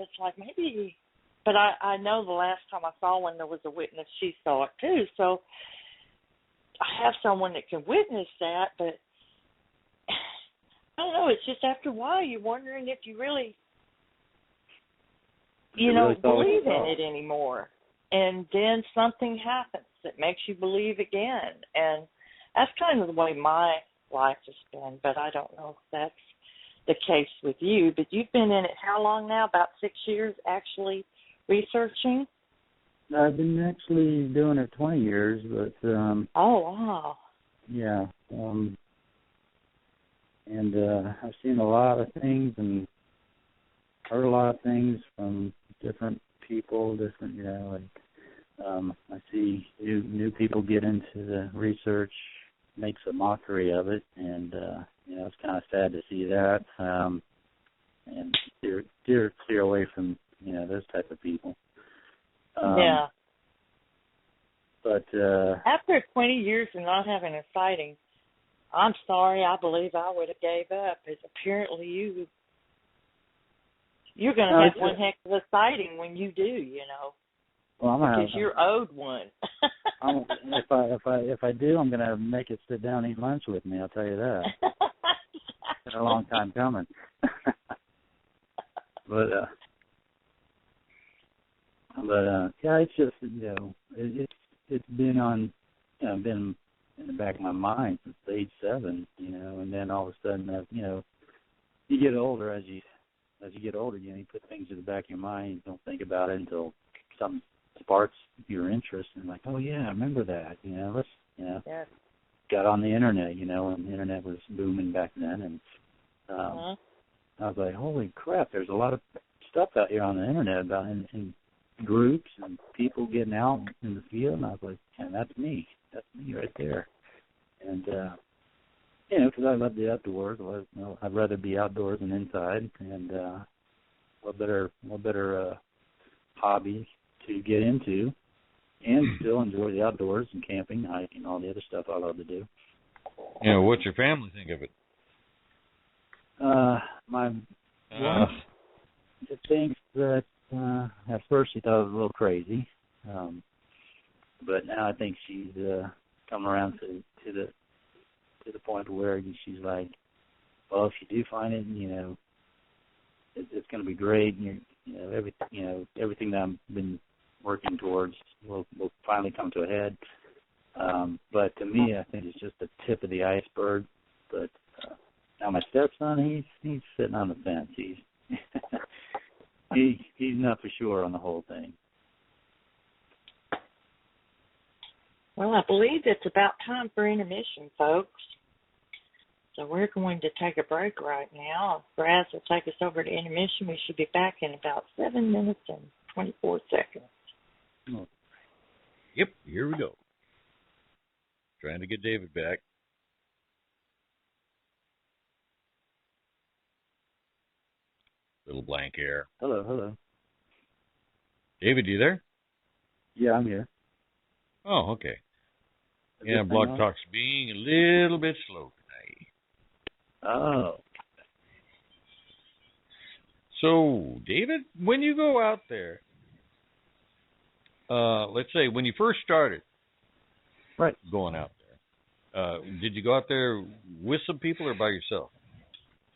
it's like maybe... But I know the last time I saw one, there was a witness. She saw it, too. So I have someone that can witness that. But I don't know. It's just after a while, you're wondering if you really, believe in it anymore. And then something happens that makes you believe again. And that's kind of the way my life has been. But I don't know if that's the case with you. But you've been in it how long now? About 6 years, actually? Researching? I've been actually doing it 20 years, but oh wow. Yeah. I've seen a lot of things and heard a lot of things from different people, I see new people get into the research, makes a mockery of it, and it's kind of sad to see that. And steer away from those type of people. Yeah. But after 20 years of not having a sighting, I'm sorry, I believe I would have gave up. As apparently you're going to have one heck of a sighting when you do, Well, because you're owed one. If I do, I'm going to make it sit down and eat lunch with me. I'll tell you that. It's been a long time coming. But it's just it's been on been in the back of my mind since age 7, and then all of a sudden you get older as you get older, you put things in the back of your mind, you don't think about it until something sparks your interest and like, oh yeah, I remember that, let's got on the internet, when the internet was booming back then, and I was like, holy crap, there's a lot of stuff out here on the internet about in groups and people getting out in the field. And I was like, man, that's me. That's me right there. And, you know, because I love the outdoors. I'd rather be outdoors than inside. And what better hobby to get into and still enjoy the outdoors and camping, hiking, all the other stuff I love to do. You know, what's your family think of it? My wife thinks that at first she thought it was a little crazy, but now I think she's come around to the point where she's like, well, if you do find it, you know, it's going to be great. And everything that I've been working towards will finally come to a head. But to me, I think it's just the tip of the iceberg. But now my stepson, he's sitting on the fence. He's not for sure on the whole thing. Well, I believe it's about time for intermission, folks. So we're going to take a break right now. Braz will take us over to intermission. We should be back in about 7 minutes and 24 seconds. Oh. Yep, here we go. Trying to get David back. Little blank air. Hello. David, you there? Yeah, I'm here. Oh, okay. Yeah, Blog Talk's being a little bit slow tonight. Oh. So, David, when you go out there, let's say when you first started going out there, did you go out there with some people or by yourself?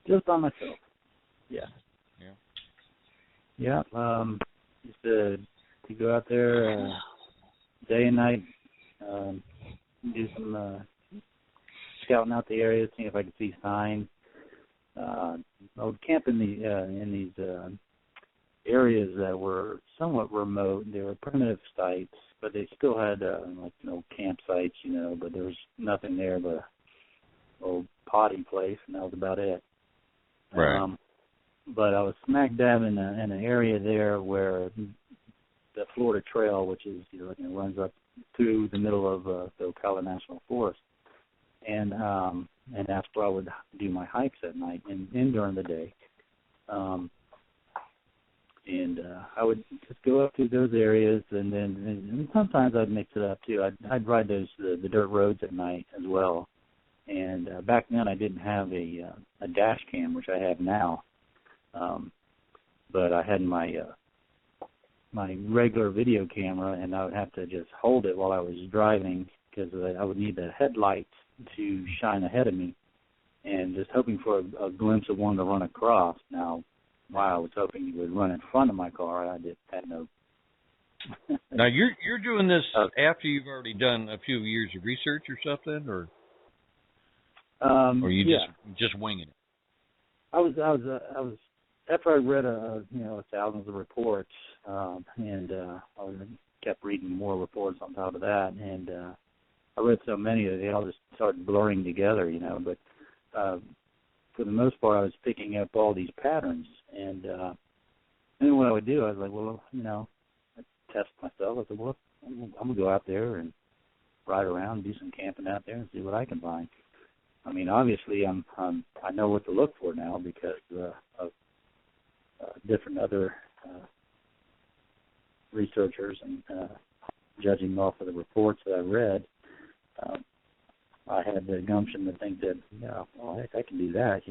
Just by myself. Yeah. Yeah. Used to go out there day and night, do some scouting out the area, seeing if I could see signs. I would camp in these areas that were somewhat remote. They were primitive sites, but they still had campsites, but there was nothing there but an old potty place, and that was about it. Right. But I was smack dab in an area there where the Florida Trail, which is runs up through the middle of the Ocala National Forest, and that's where I would do my hikes at night and during the day. And I would just go up through those areas, and sometimes I'd mix it up too. I'd ride the dirt roads at night as well. And back then I didn't have a dash cam, which I have now. But I had my regular video camera, and I would have to just hold it while I was driving because I would need the headlights to shine ahead of me, and just hoping for a glimpse of one to run across. Now, while I was hoping he would run in front of my car, I just had no. Now you're doing this after you've already done a few years of research or something, or you just winging it? I was after I read thousands of reports, and I kept reading more reports on top of that, and I read so many that they all just started blurring together, But for the most part, I was picking up all these patterns, and then what I would do, I was like, well, I'd test myself. I said, well, I'm gonna go out there and ride around, do some camping out there, and see what I can find. I mean, obviously, I know what to look for now because of different other researchers and judging off of the reports that I read. I had the gumption to think that, heck, I can do that,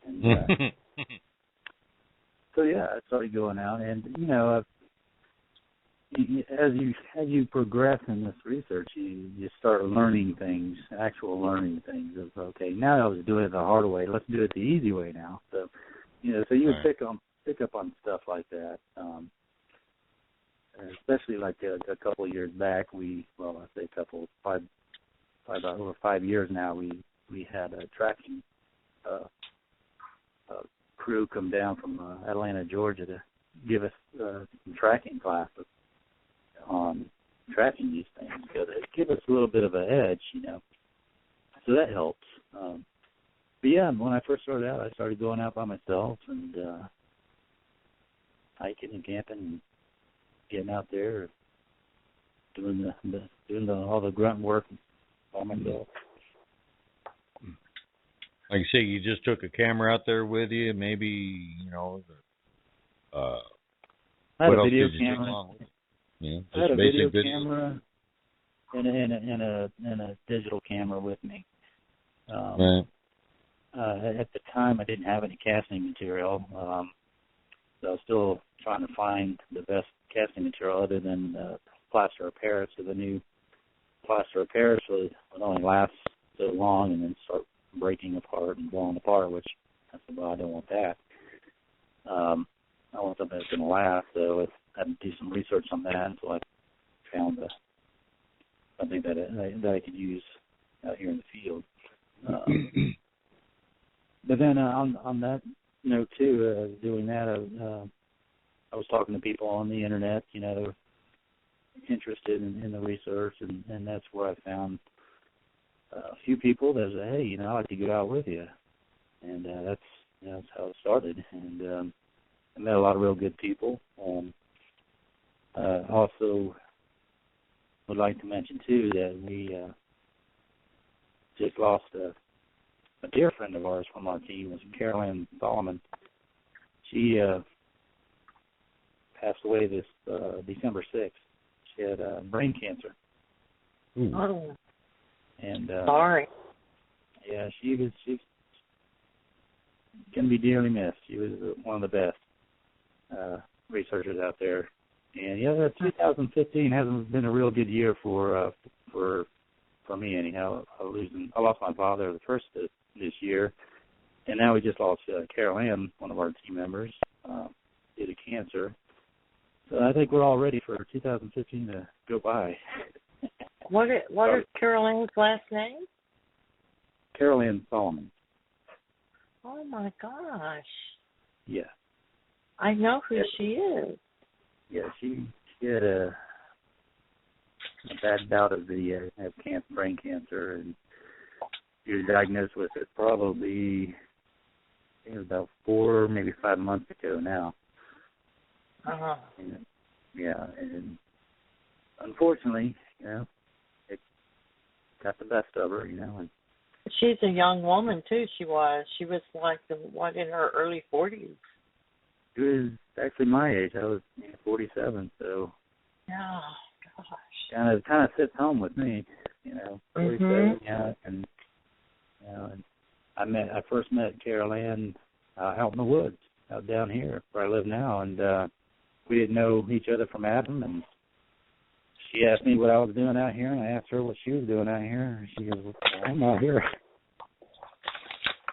And so I started going out, and as you progress in this research, you start learning things, learning things of, okay, now I was doing it the hard way, let's do it the easy way now. So, so you would pick up on stuff like that. Especially like a couple of years back, over 5 years now, we had a tracking crew come down from Atlanta, Georgia, to give us some tracking classes on tracking these things, because it gives us a little bit of an edge, So that helps. yeah, when I first started out, I started going out by myself and hiking and camping and getting out there, doing all the grunt work by myself. Like you say, you just took a camera out there with you, maybe, you know, I had a video camera. Yeah, I had a video camera and a digital camera with me. Right. At the time, I didn't have any casting material, so I was still trying to find the best casting material other than plaster of Paris. So the new plaster of Paris would only last so long and then start breaking apart and blowing apart, which I said, well, I don't want that. I want something that's going to last, so I had to do some research on that until I found something that I could use out here in the field. But then on that note too, doing that, I was talking to people on the internet, you know, interested in the research, and that's where I found a few people that said, hey, you know, I'd like to go out with you, and that's how it started. And I met a lot of real good people. Also would like to mention too that we just lost a dear friend of ours from our team, was Carolyn Solomon. She passed away this December 6th. She had brain cancer. Oh. And sorry. Yeah, she's going to be dearly missed. She was one of the best researchers out there. And yeah, 2015 hasn't been a real good year for me anyhow. I lost my father the first of this year, and now we just lost Carol Ann, one of our team members, due to cancer. So I think we're all ready for 2015 to go by. What is Carol Ann's last name? Carol Ann Solomon. Oh my gosh. Yeah. I know who she is. Yeah, she had a bad bout of brain cancer, and she was diagnosed with it probably, I think it was about 4, maybe 5 months ago now. Uh-huh. And unfortunately, you know, it got the best of her, you know. And she's a young woman too. She was like in her early 40s. She was actually my age. I was 47, so yeah, gosh, kind of sits home with me, you know. 47, yeah, and you know, and I first met Carol Ann out in the woods, out down here where I live now, and we didn't know each other from Adam, and she asked me what I was doing out here, and I asked her what she was doing out here, and she goes, well, I'm out here.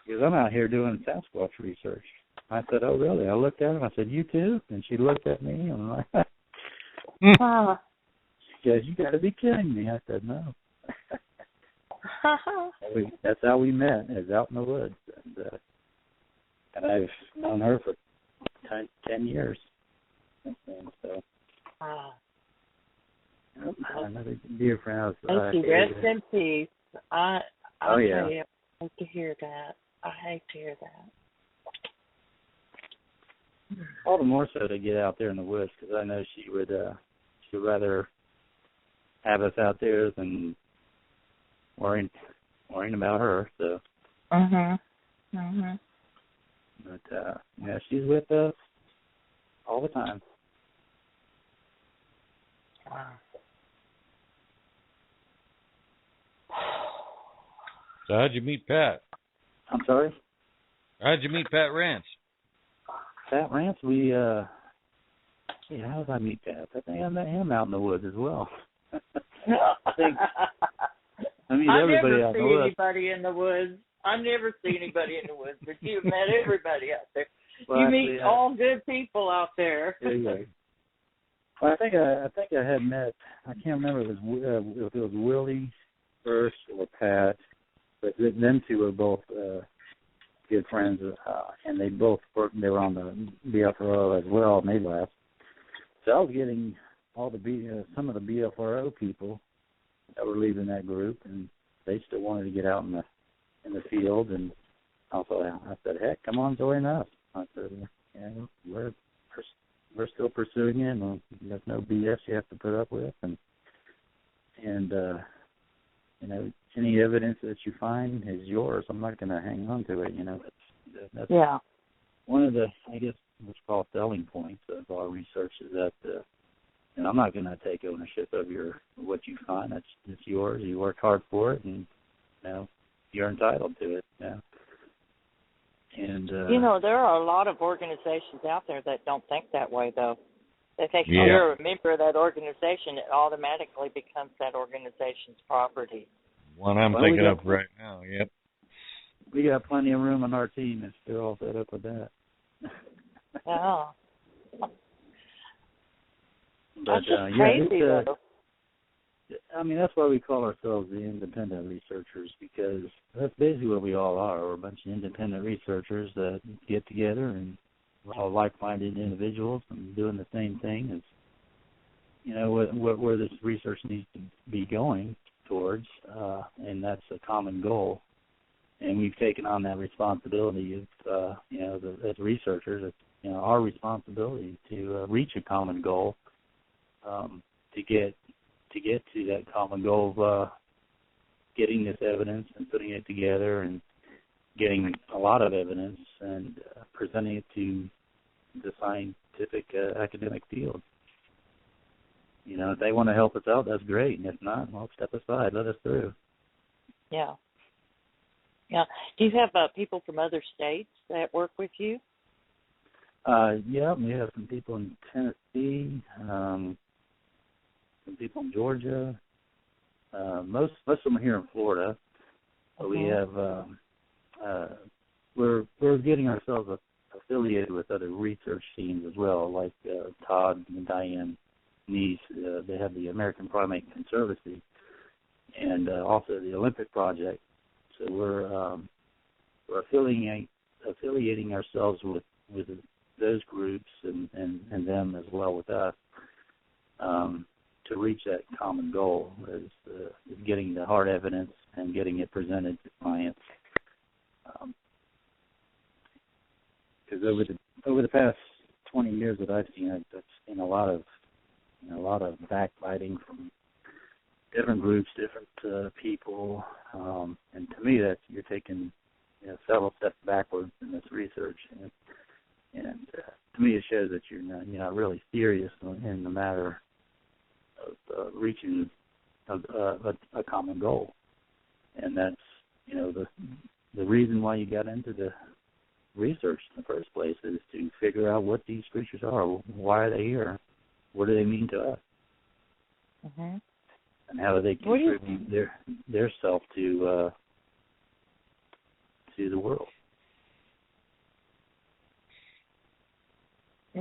She goes, I'm out here doing Sasquatch research. I said, oh, really? I looked at her, and I said, you too? And she looked at me, and I'm like, she goes, you got to be kidding me. I said, no. That's how we met, is out in the woods. And I've known her for 10 years. So, another dear friend. Thank you. Rest in peace. I'll tell you, I hate to hear that. All the more so to get out there in the woods, because I know she'd rather have us out there than worrying about her. So. But yeah, she's with us all the time. Wow. So how'd you meet Pat? I'm sorry? How'd you meet Pat Rance? Pat Rance, how did I meet Pat? I think I met him out in the woods as well. I've everybody out in the woods. Anybody in the woods. I've never seen anybody in the woods, but you've met everybody out there. Well, you meet all good people out there. There you go. Well, I think I had met. I can't remember if it was Willie first or Pat, but them two were both good friends, and they both worked. They were on the BFRO as well, and they left. So I was getting all some of the BFRO people that were leaving that group, and they still wanted to get out in the field, and Also, I said, heck, come on, join us. I said, we're still pursuing it, and there's no BS you have to put up with, and any evidence that you find is yours. I'm not going to hang on to it. That's one of the, I guess, what's called selling points of our research is that, and I'm not going to take ownership of what you find. It's yours. You work hard for it, and you're entitled to it. And there are a lot of organizations out there that don't think that way, though. If you're a member of that organization, it automatically becomes that organization's property. One I'm thinking of right now, yep. We got plenty of room on our team, and they're all set up with that. Yeah. But, crazy, that's why we call ourselves the independent researchers, because that's basically what we all are. We're a bunch of independent researchers that get together, and we're all like-minded individuals and doing the same thing as, where this research needs to be going towards, and that's a common goal. And we've taken on that responsibility of, as researchers, it's, our responsibility to reach a common goal, to get to that common goal of getting this evidence and putting it together and getting a lot of evidence and presenting it to the scientific academic field. If they want to help us out, that's great. And if not, well, step aside, let us through. Yeah. Yeah. Do you have people from other states that work with you? We have some people in Tennessee, some people in Georgia. Most of them are here in Florida. But we have we're getting ourselves affiliated with other research teams as well, like Todd and Diane Neese. They have the American Primate Conservancy, and also the Olympic Project. So we're affiliating ourselves with those groups and them as well with us to reach that common goal is getting the hard evidence and getting it presented to clients. Because over the past 20 years that I've seen, I've seen a lot of backbiting from different groups, different people, and to me, that you're taking several steps backwards in this research, and to me, it shows that you're not really serious in the matter of reaching a common goal, and that's the reason why you got into the research in the first place is to figure out what these creatures are, why are they here, what do they mean to us, and how do they contribute their self to the world.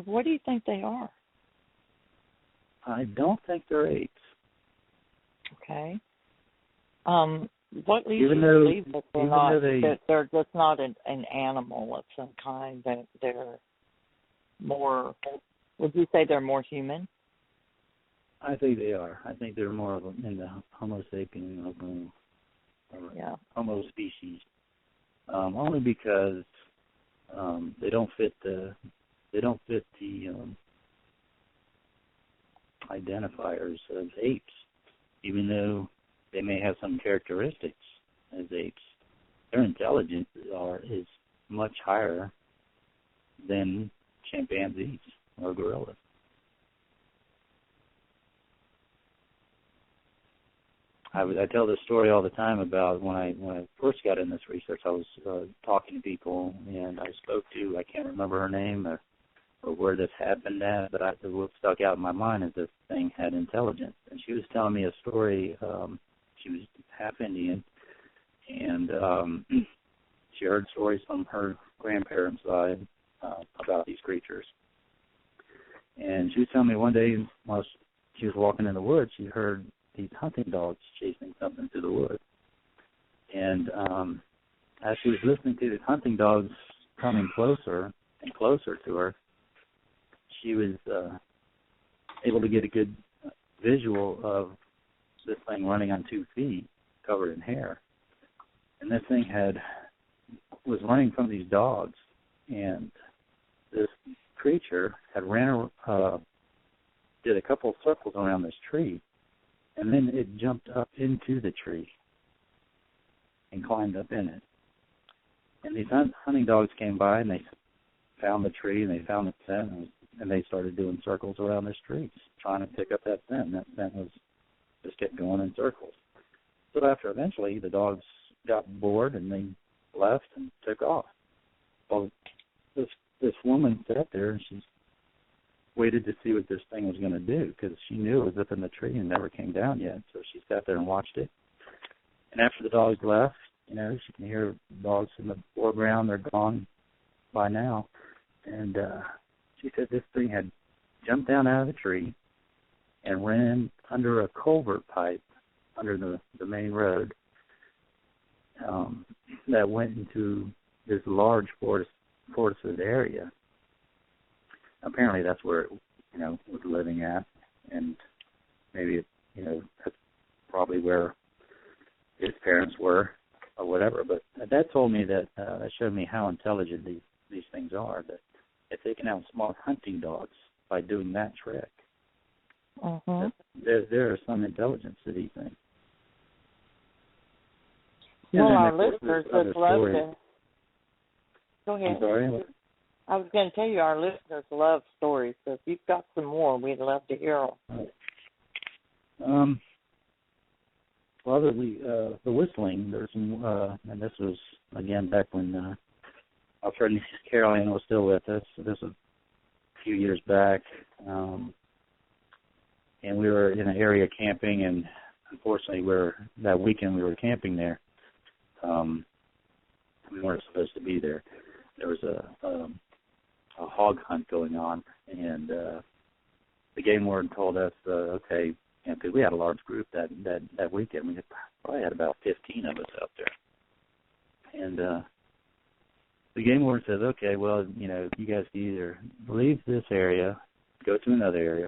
What do you think they are? I don't think they're apes. Okay. What leads you to believe that they're just not an animal of some kind, that they're more, would you say they're more human? I think they are. I think they're more in the Homo sapien, Homo species. Only because they don't fit the identifiers of apes, even though they may have some characteristics as apes. Their intelligence is much higher than chimpanzees or gorillas. I tell this story all the time about when I first got in this research. I was talking to people, and I spoke to, I can't remember her name or where this happened at, but what stuck out in my mind is this thing had intelligence. And she was telling me a story. She was half Indian, and she heard stories from her grandparents' side about these creatures. And she was telling me one day while she was walking in the woods, she heard these hunting dogs chasing something through the woods. And as she was listening to the hunting dogs coming closer and closer to her, she was able to get a good visual of this thing running on 2 feet, covered in hair. And this thing had was running from these dogs, and this creature had did a couple of circles around this tree, and then it jumped up into the tree and climbed up in it. And these hunting dogs came by, and they found the tree, and they found the scent, and they started doing circles around this tree, trying to pick up that scent. And that scent was just kept going in circles. So after eventually the dogs got bored, and they left and took off. Well, this woman sat there, and she waited to see what this thing was going to do, because she knew it was up in the tree and never came down yet. So she sat there and watched it. And after the dogs left, she can hear dogs in the foreground. They're gone by now. And she said this thing had jumped down out of the tree and ran under a culvert pipe under the main road that went into this large forested area. Apparently that's where it, was living at, and maybe that's probably where his parents were or whatever. But that told me that showed me how intelligent these things are, that if they can outsmart hunting dogs by doing that trick, there is some intelligence to these things. Well, our listeners would love to. Go ahead. I'm sorry? I was going to tell you, our listeners love stories, so if you've got some more, we'd love to hear them. Well, the whistling, there's some, and this was, again, back when our friend Caroline was still with us. So this was a few years back, and we were in an area camping, and unfortunately, that weekend we were camping there. We weren't supposed to be there. There was a hog hunt going on, and the game warden told us, okay, because we had a large group that weekend. We probably had about 15 of us out there. And the game warden says, okay, well, you guys can either leave this area, go to another area,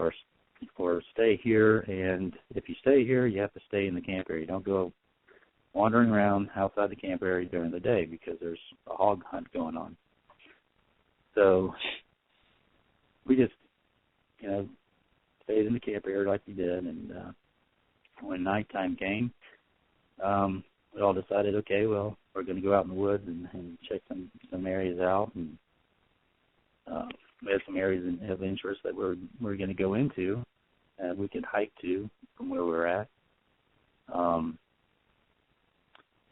or stay here. And if you stay here, you have to stay in the camp area. Don't go wandering around outside the camp area during the day, because there's a hog hunt going on. So we just, stayed in the camp area like we did, and when nighttime came, we all decided, okay, well, we're going to go out in the woods and check some areas out, and we had some areas of interest that we're going to go into, and we could hike to from where we're at.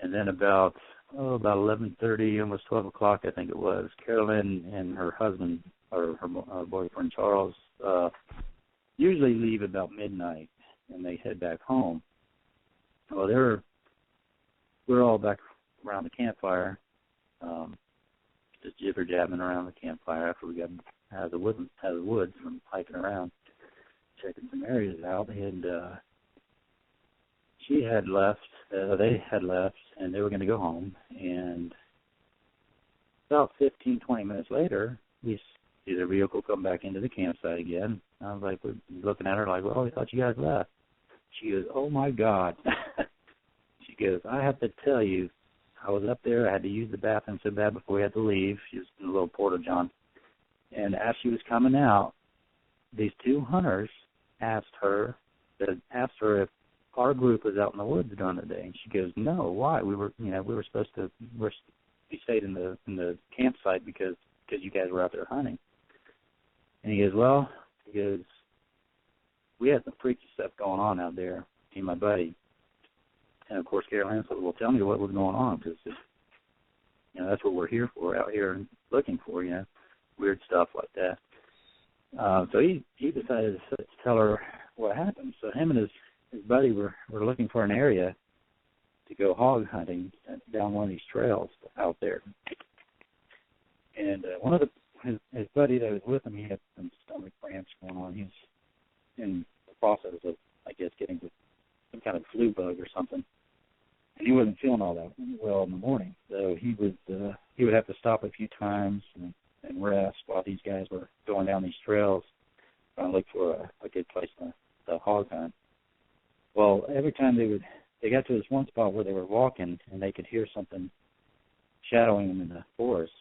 And then about 11:30, almost 12 o'clock, I think it was, Carolyn and her husband, or her boyfriend Charles, usually leave about midnight, and they head back home. Well, we're all back around the campfire, just jibber-jabbing around the campfire after we got out of the woods from hiking around, checking some areas out, and she had left, they had left, and they were going to go home, and about 15, 20 minutes later, we see their vehicle come back into the campsite again. I was like, we're looking at her like, well, we thought you guys left. She goes, oh, my God. She goes, I have to tell you, I was up there. I had to use the bathroom so bad before we had to leave. She was in a little porta-john. And as she was coming out, these two hunters asked her if our group was out in the woods during the day. And she goes, no, why? We were supposed to, we stayed in the campsite because you guys were out there hunting. And he goes, we had some freaky stuff going on out there, me and my buddy. And, of course, Caroline said, well, tell me what was going on, because, that's what we're here for, out here and looking for, weird stuff like that. So he decided to tell her what happened. So him and his buddy were looking for an area to go hog hunting down one of these trails out there. And one of his buddy that was with him, he had some stomach cramps going on. He was in the process of, I guess, getting some kind of flu bug or something. And he wasn't feeling all that well in the morning. So he would have to stop a few times and rest while these guys were going down these trails trying to look for a good place to hog hunt. Well, every time they got to this one spot where they were walking and they could hear something shadowing them in the forest.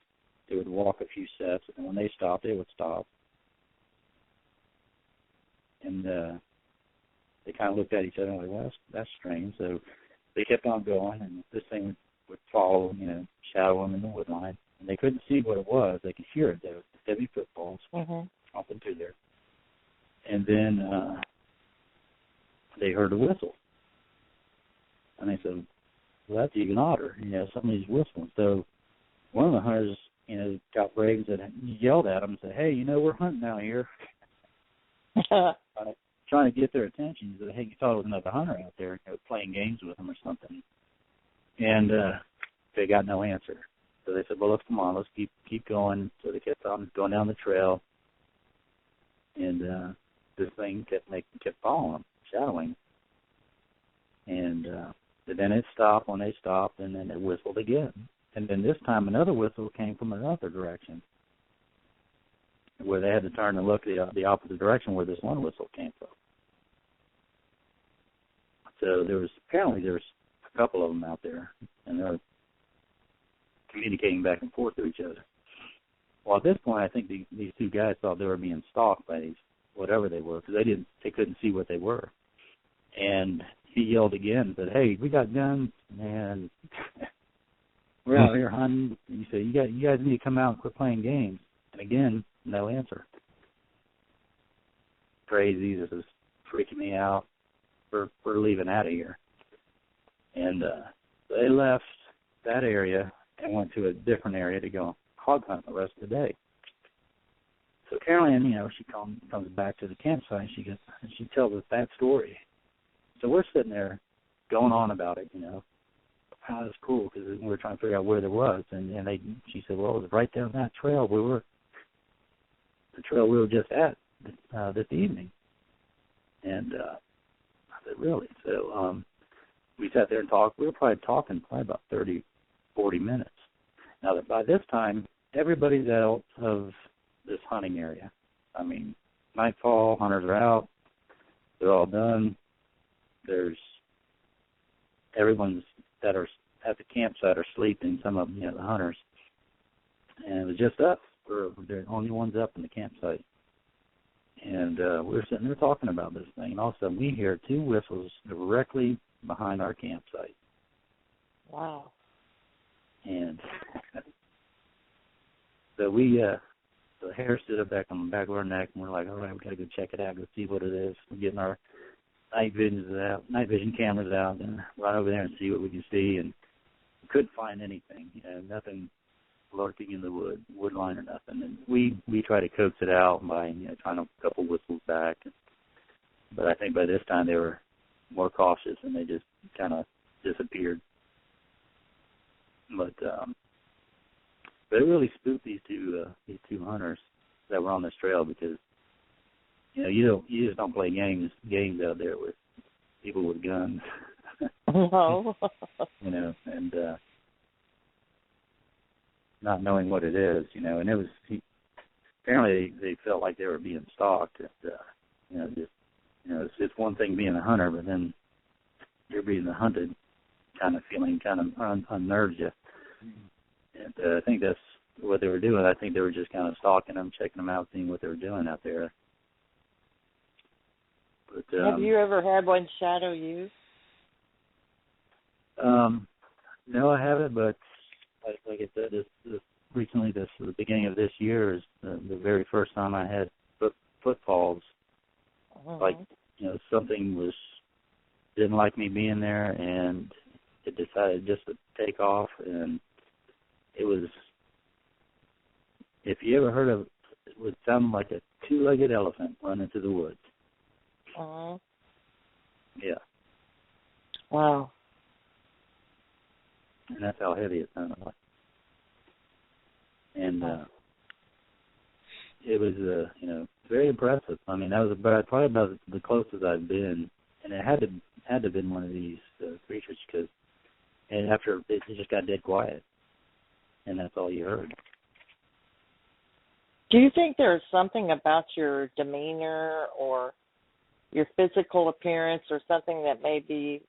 They would walk a few steps, and when they stopped, they would stop. And they kind of looked at each other and like, well, that's strange. So they kept on going, and this thing would follow, shadow them in the wood line. And they couldn't see what it was. They could hear it. There was heavy footfalls stomping through there. And then they heard a whistle. And they said, well, that's even odder. Somebody's whistling. So one of the hunters, got brave and yelled at them and said, hey, we're hunting out here. Trying to get their attention. He said, hey, you thought it was another hunter out there playing games with them or something. And they got no answer. So they said, well, let's keep going. So they kept on going down the trail. And this thing kept following them, shadowing. And then it stopped when they stopped, and then it whistled again. And then this time another whistle came from another direction, where they had to turn and look the opposite direction where this one whistle came from. So there was a couple of them out there, and they're communicating back and forth to each other. Well, at this point, I think these two guys thought they were being stalked by these whatever they were, because they couldn't see what they were. And he yelled again and said, hey, we got guns, and we're out here hunting. And he said, you guys need to come out and quit playing games. And again, no answer. Crazy. This is freaking me out. We're leaving out of here. And they left that area and went to a different area to go hog hunt the rest of the day. So Caroline, she comes back to the campsite. She tells us that story. So we're sitting there going on about it, How that's cool, because we were trying to figure out where there was. And she said, well, it was right down that trail the trail we were just at this evening. And I said, really? So we sat there and talked. We were probably talking about 30, 40 minutes. Now, by this time, everybody's out of this hunting area. I mean, nightfall, hunters are out. They're all done. Everyone's that are at the campsite are sleeping, some of them, the hunters. And it was just us. We're the only ones up in the campsite. And we were sitting there talking about this thing, and all of a sudden we hear two whistles directly behind our campsite. Wow. And so the hair stood up back on the back of our neck, and we're like, all right, we got to go check it out, go see what it is. We're getting our night vision cameras out, and run over there and see what we can see. And we couldn't find anything, nothing lurking in the wood line or nothing. And we try to coax it out by trying a couple whistles back. But I think by this time they were more cautious, and they just kind of disappeared. But it really spooked these two hunters that were on this trail, because you just don't play games out there with people with guns. No. And not knowing what it is, and it was apparently they felt like they were being stalked. And, it's one thing being a hunter, but then you're being hunted, kind of feeling kind of unnerves you. And I think that's what they were doing. I think they were just kind of stalking them, checking them out, seeing what they were doing out there. But, have you ever had one shadow you? No, I haven't, but like I said, recently, the beginning of this year is the very first time I had footfalls. Like, something didn't like me being there, and it decided just to take off. And it was, if you ever heard of it, would sound like a two-legged elephant running through the woods. Yeah. Wow. And that's how heavy it sounded like. And it was, very impressive. I mean, that was probably about the closest I've been, and it had to have been one of these creatures, because after it just got dead quiet, and that's all you heard. Do you think there's something about your demeanor or your physical appearance or something that may be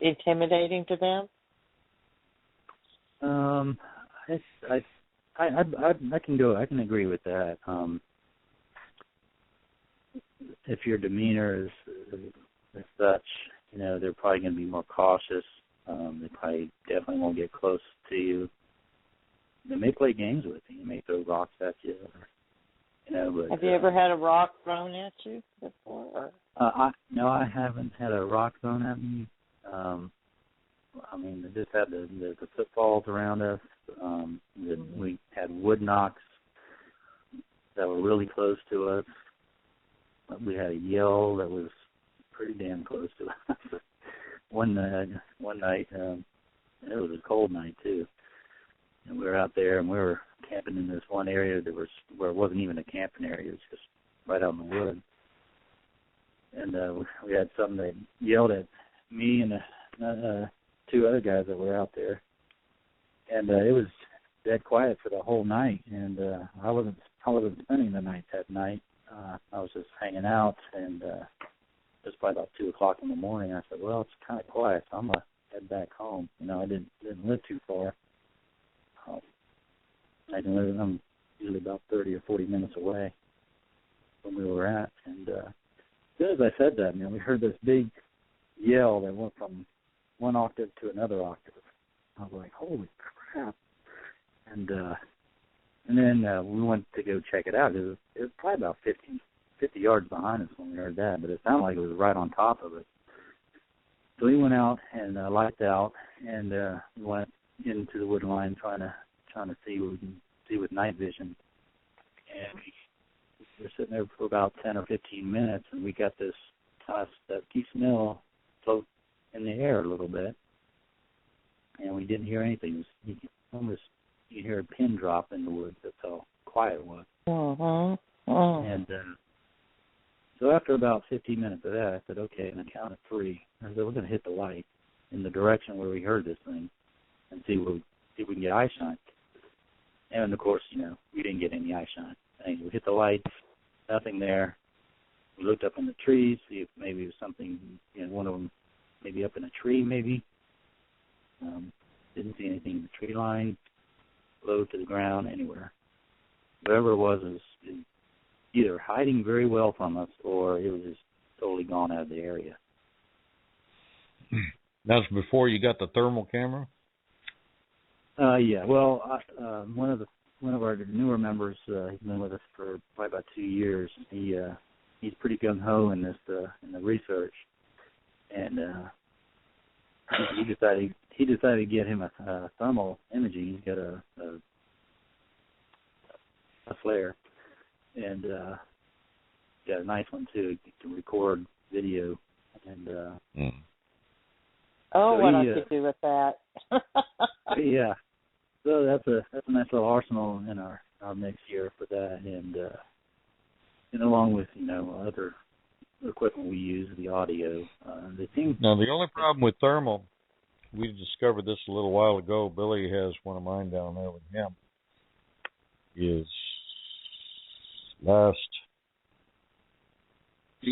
intimidating to them? I can go. I can agree with that. If your demeanor is such, they're probably going to be more cautious. They probably definitely won't get close to you. They may play games with you. They may throw rocks at you. But, have you ever had a rock thrown at you before? No, I haven't had a rock thrown at me. They just had the footfalls around us. We had wood knocks that were really close to us. We had a yell that was pretty damn close to us. One night, it was a cold night too, and we were out there and we were camping in this one area where it wasn't even a camping area; it was just right out in the woods. And we had something that yelled at me and two other guys that were out there, and it was dead quiet for the whole night. And I wasn't spending the night that night. I was just hanging out, and it was probably about 2:00 in the morning. I said, "Well, it's kind of quiet, so I'm gonna head back home." I didn't live too far. I'm usually about 30 or 40 minutes away from where we were at, and as soon as I said that, we heard this big yell that went from one octave to another octave. I was like, "Holy crap!" And then we went to go check it out. It was probably about 50 yards behind us when we heard that, but it sounded like it was right on top of it. So we went out and lights out, and we went into the wood line trying to see what we can see with night vision. And we were sitting there for about 10 or 15 minutes, and we got this dusty smell float in the air a little bit, and we didn't hear anything. You hear a pin drop in the woods. That's how quiet it was. And so after about 15 minutes of that, I said, "Okay," and I counted 3. I said, "We're going to hit the light in the direction where we heard this thing and see if we can get eye shine." And of course, we didn't get any eye shine. And we hit the light, nothing there. We looked up in the trees, see if maybe it was something, one of them maybe up in a tree, maybe. Didn't see anything in the tree line, low to the ground, anywhere. Whatever it was either hiding very well from us, or it was just totally gone out of the area. That's before you got the thermal camera? Yeah. Well, one of our newer members, he's been with us for probably about 2 years. He's pretty gung ho in in the research, and he decided to get him a thermal imaging. He's got a flare, and got a nice one too. He can record video, and what I could do with that. Yeah. So that's a nice little arsenal in our mix here for that, and along with other equipment we use, the audio. Now the only problem with thermal, we discovered this a little while ago. Billy has one of mine down there with him. Is last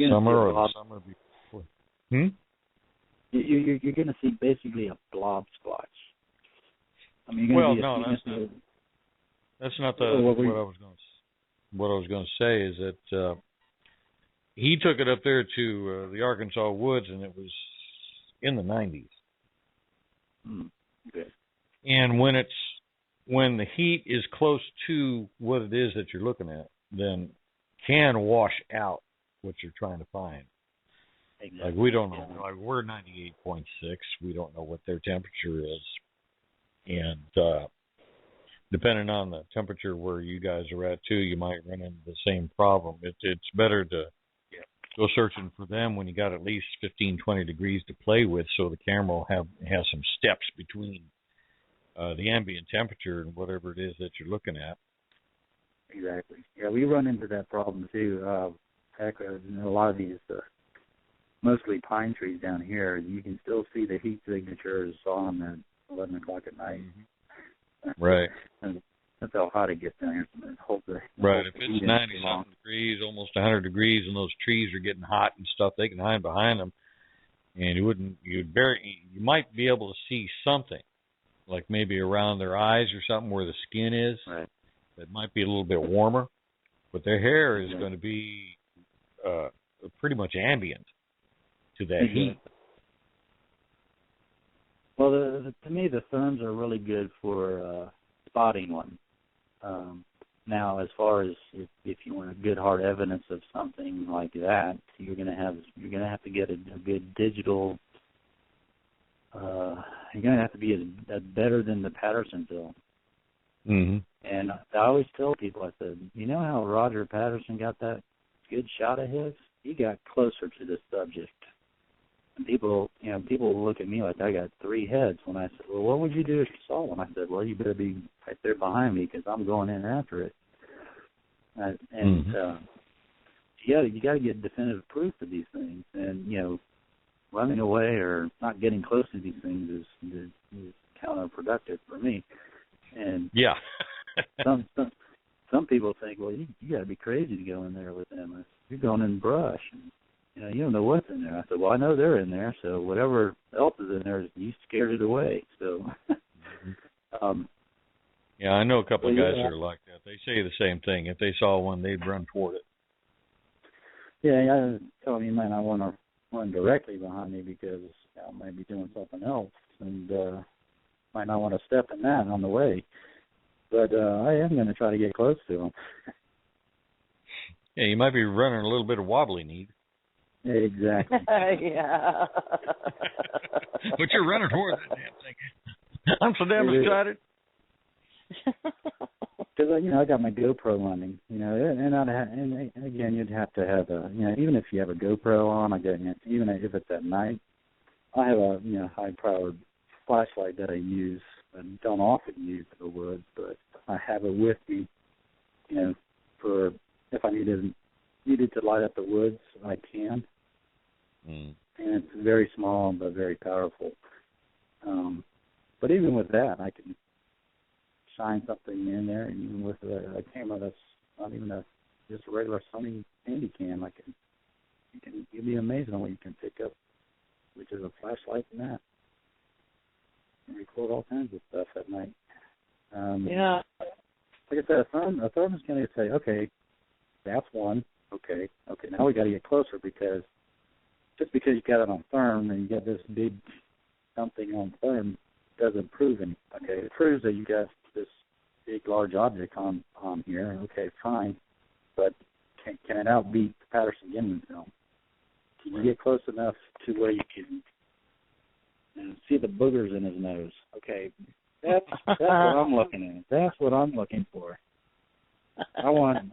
summer or the summer before? You're going to see basically a blob squatch. That's not what I was going to say is that he took it up there to the Arkansas woods, and it was in the 90s. Okay. And when the heat is close to what it is that you're looking at, then can wash out what you're trying to find. Exactly. Like we don't know. Like we're 98.6. We don't know what their temperature is. And depending on the temperature where you guys are at, too, you might run into the same problem. It's better to go searching for them when you got at least 15, 20 degrees to play with, so the camera will have some steps between the ambient temperature and whatever it is that you're looking at. Exactly. Yeah, we run into that problem, too. Heck, a lot of these, mostly pine trees down here, you can still see the heat signatures on at 11 o'clock at night. Right. And that's how hot it gets down here. Right. If it's 90-something degrees, almost 100 degrees, and those trees are getting hot and stuff, they can hide behind them, and you might be able to see something, like maybe around their eyes or something where the skin is. Right. That might be a little bit warmer, but their hair is going to be pretty much ambient to that heat. Well, to me, the therms are really good for spotting one. Now, as far as if you want a good hard evidence of something like that, you're gonna have to get a good digital. You're gonna have to be better than the Patterson film. Mm-hmm. And I always tell people, I said, you know how Roger Patterson got that good shot of his? He got closer to the subject. And people look at me like I got three heads when I said, well, what would you do if you saw one? I said, well, you better be right there behind me because I'm going in after it. You got to get definitive proof of these things. And, running away or not getting close to these things is counterproductive for me. And yeah. some people think, well, you got to be crazy to go in there with them. You're going in brush. And, you don't know what's in there. I said, well, I know they're in there, so whatever else is in there, you scared it away. So, yeah, I know a couple of guys that are like that. They say the same thing. If they saw one, they'd run toward it. Yeah, I tell them you might not want to run directly behind me because I might be doing something else, and might not want to step in that on the way. But I am going to try to get close to them. Yeah, you might be running a little bit of wobbly need. Exactly. Yeah. But you're running toward that damn thing. I'm so damn excited. Because I got my GoPro running, and again, you'd have to have even if you have a GoPro on, even if it's at night, I have a high-powered flashlight that I use. I don't often use in the woods, but I have it with me, for if I needed to light up the woods, I can. And it's very small but very powerful. But even with that, I can shine something in there, and even with a camera that's not even just a regular Sony Handycam, you'll be amazed on what you can pick up, which is a flashlight and that. And record all kinds of stuff at night. Yeah. Like I said, a therm is going to say, okay, that's one. Okay, now we got to get closer because just because you got it on therm and you got this big something on therm doesn't prove anything. Okay, it proves that you got this big, large object on here. Okay, fine, but can it outbeat the Patterson-Gimlin film? Can you get close enough to where you can see the boogers in his nose? Okay, that's what I'm looking at. That's what I'm looking for. I want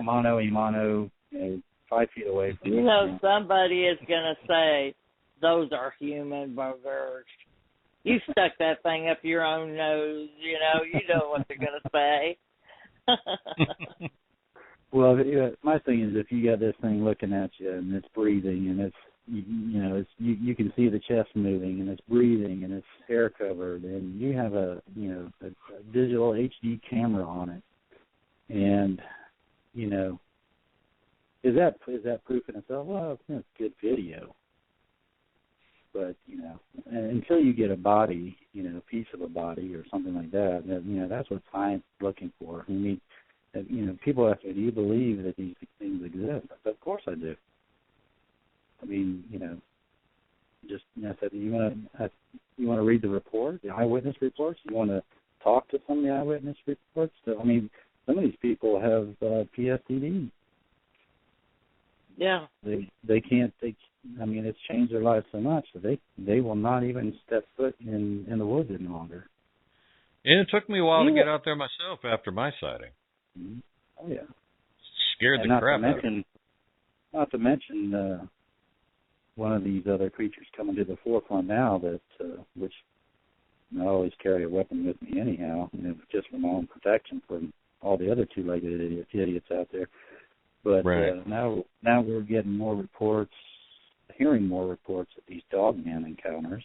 mano a mano, 5 feet away from somebody is going to say, those are human boogers. You stuck that thing up your own nose, you know what they're going to say. Well, my thing is if you got this thing looking at you and it's breathing and it's, you can see the chest moving and it's breathing and it's hair covered and you have a digital HD camera on it, and is that proof in itself? Well, it's good video. But, until you get a body, piece of a body or something like that, that's what science is looking for. I mean, people ask me, do you believe that these things exist? I said, of course I do. I mean, I said, you want to read the report, the eyewitness reports? You want to talk to some of the eyewitness reports? So, I mean, some of these people have PSTD. Yeah. It's changed their lives so much that they will not even step foot in the woods any longer. And it took me a while to get out there myself after my sighting. Mm-hmm. Oh, yeah. Scared the crap out of me. Not to mention one of these other creatures coming to the forefront now which I always carry a weapon with me anyhow, just for my own protection from all the other two-legged idiots out there. But right. Now we're getting more reports, hearing more reports of these dogman encounters.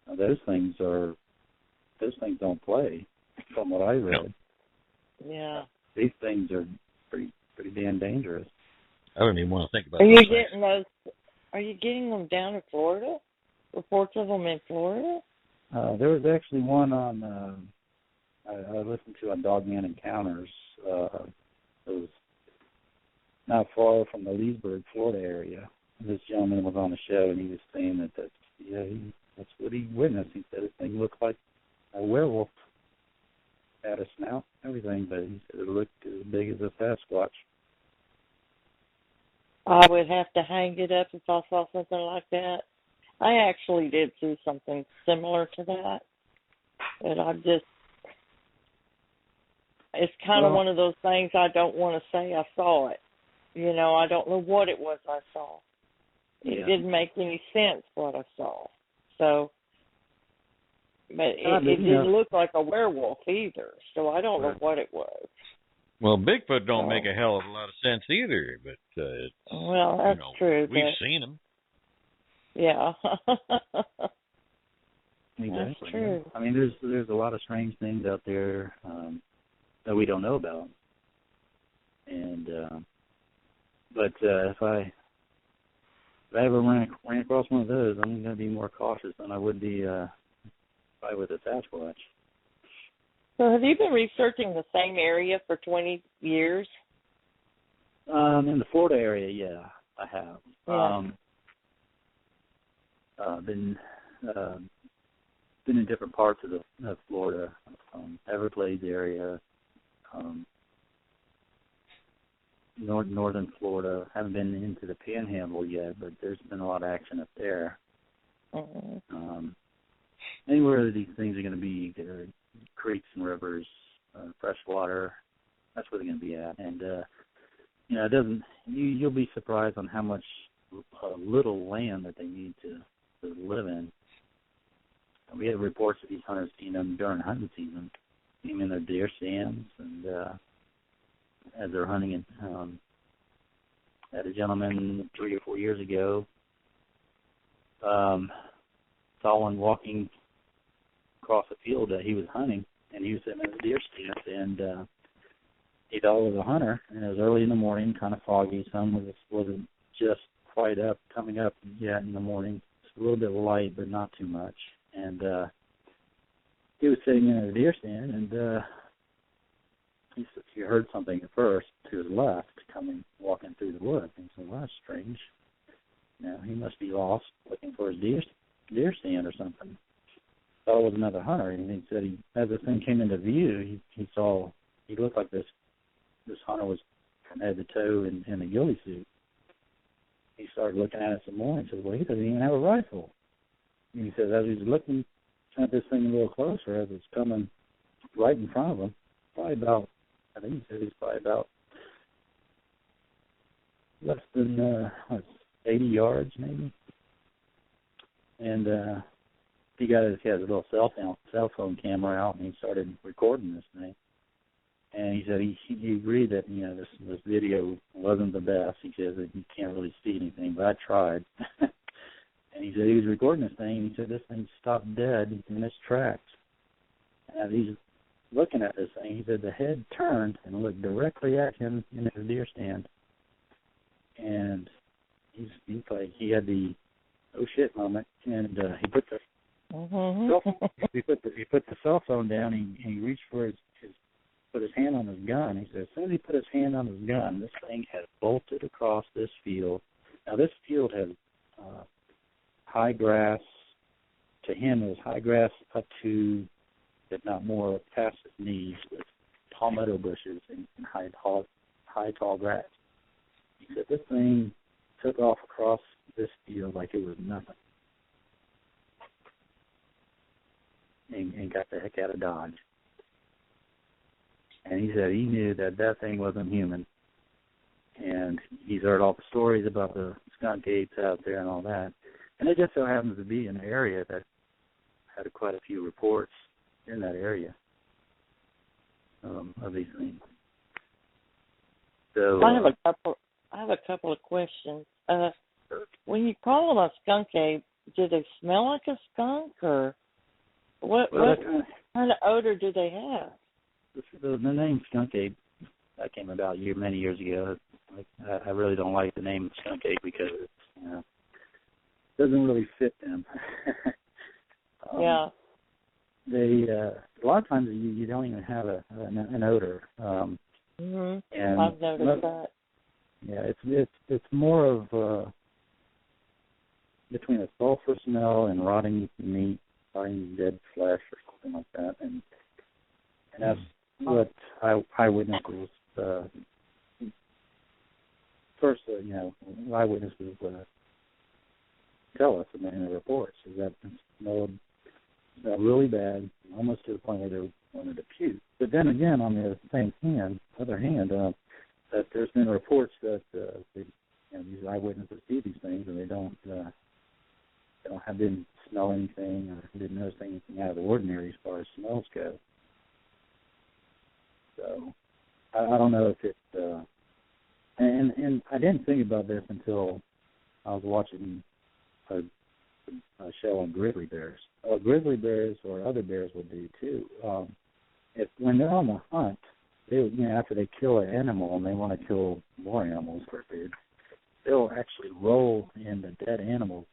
Now, those things don't play, from what I read. Yeah. These things are pretty damn dangerous. I don't even want to think about Are you getting them down in Florida? Reports of them in Florida? There was actually one on, I listened to on Dogman Encounters. It was not far from the Leesburg, Florida area. This gentleman was on the show, and he was saying that's what he witnessed. He said this thing looked like a werewolf. Had a snout, everything, but he said it looked as big as a Sasquatch. I would have to hang it up if I saw something like that. I actually did see something similar to that, but it's kind of one of those things I don't want to say I saw it. You know, I don't know what it was I saw. It didn't make any sense what I saw. So, but it didn't look like a werewolf either, so I don't know what it was. Well, Bigfoot don't make a hell of a lot of sense either, but well, that's true. We've seen them. Yeah. Exactly. That's true. I mean, there's a lot of strange things out there that we don't know about, and but if I ever ran across one of those, I'm going to be more cautious than I would be probably with a Sasquatch. So have you been researching the same area for 20 years? In the Florida area, yeah, I have. Yeah. Been in different parts of Florida, Everglades area, northern Florida. Haven't been into the Panhandle yet, but there's been a lot of action up there. Mm-hmm. Anywhere these things are going to be, there are creeks and rivers, fresh water. That's where they're going to be at. And it doesn't. You'll be surprised on how much little land that they need to live in. We have reports of these hunters seeing them during hunting season, seeing them in their deer stands, and as they're hunting. Had a gentleman 3 or 4 years ago saw one walking across a field that he was hunting, and he was sitting in a deer stand, and he thought it was a hunter, and it was early in the morning, kind of foggy. Sun wasn't just quite coming up yet in the morning. It's a little bit light, but not too much. And he was sitting in a deer stand, and he heard something at first to his left, walking through the woods. And he said, well, that's strange. He must be lost, looking for his deer stand or something. Thought it was another hunter, and he said as this thing came into view, he looked like this hunter was from head to toe in a ghillie suit. He started looking at it some more and said, well, he doesn't even have a rifle. And he says as he's looking at this thing a little closer, as it's coming right in front of him, I think he said he's probably about less than 80 yards maybe. And he had a little cell phone camera out, and he started recording this thing. And he said he agreed that this video wasn't the best. He said that you can't really see anything, but I tried. And he said he was recording this thing, and he said this thing stopped dead in its tracks. And as he's looking at this thing, he said the head turned and looked directly at him in his deer stand. And he had the oh shit moment, and he put the he put the cell phone down, and he reached for put his hand on his gun. He said as soon as he put his hand on his gun, this thing had bolted across this field. Now this field had high grass. To him, it was high grass up to, if not more, past his knees, with palmetto bushes and high tall grass. He said this thing took off across this field like it was nothing, and got the heck out of Dodge. And he said he knew that thing wasn't human. And he's heard all the stories about the skunk apes out there and all that. And it just so happens to be an area that had quite a few reports in that area of these things. So I have a couple of questions. When you call them a skunk ape, do they smell like a skunk, or what kind of odor do they have? The name skunk ape that came about many years ago. I really don't like the name skunk ape because it doesn't really fit them. Yeah. a lot of times you don't even have an odor. And I've noticed that. Yeah, it's more of between a sulfur smell and rotting meat, rotting dead flesh or something like that, and that's what eyewitnesses first, eyewitnesses tell us in the reports is that it smelled really bad, almost to the point where they wanted to puke. But then again, on the other hand, that there's been reports that these eyewitnesses see these things and they didn't smell anything or didn't notice anything out of the ordinary as far as smells go. So I don't know if it. And I didn't think about this until I was watching a show on grizzly bears. Grizzly bears or other bears will do too. When they're on the hunt, after they kill an animal and they want to kill more animals for food, they'll actually roll in the dead animal's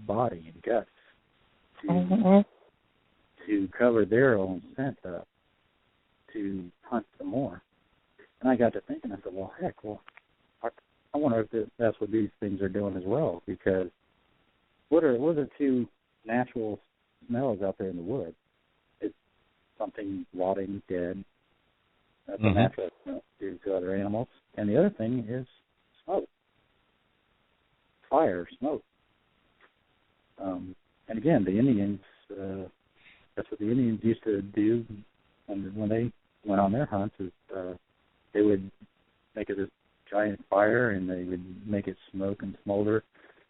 body and guts to cover their own scent up to hunt some more. And I got to thinking, I said, I wonder if that's what these things are doing as well, because what are the two natural smells out there in the woods? It's something rotting, dead. That's a natural smell to other animals. And the other thing is smoke. Fire, smoke. And again, the Indians, that's what the Indians used to do when they went on their hunts, is they would make it a giant fire and they would make it smoke and smolder,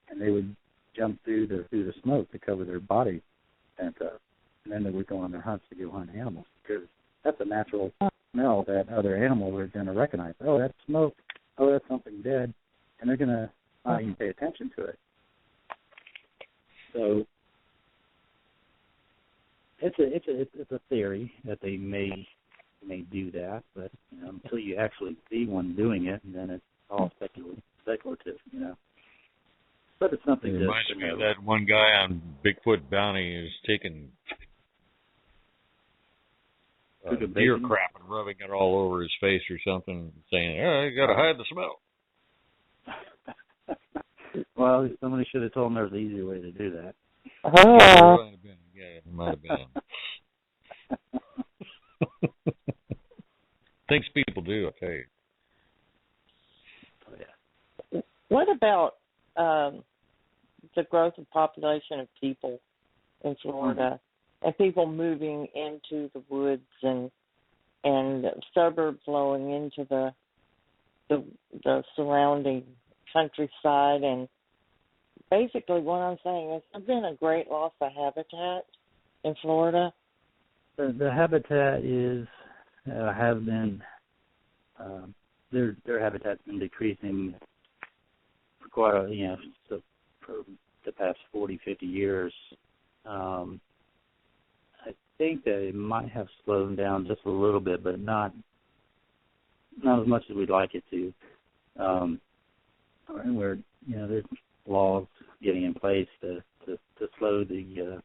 and they would jump through the smoke to cover their body pent up. And then they would go on their hunts to go hunt animals, because that's a natural smell that other animals are going to recognize. Oh, that's smoke. Oh, that's something dead. And they're going to not even pay attention to it. So it's a theory that they may do that, but until you actually see one doing it, and then it's all speculative, But it's something. It reminds me of that one guy on Bigfoot Bounty who's taking deer crap and rubbing it all over his face or something, saying, you got to hide the smell. Well, somebody should have told him there's an easier way to do that. It might have been. Things people do, I tell you. Oh, yeah. What about the growth of population of people in Florida and people moving into the woods and suburbs flowing into the surrounding countryside? And basically what I'm saying is there's been a great loss of habitat in Florida. The habitat have been their habitat's been decreasing for quite for the past 40, 50 years. I think that it might have slowed down just a little bit, but not as much as we'd like it to. Where there's laws getting in place to slow the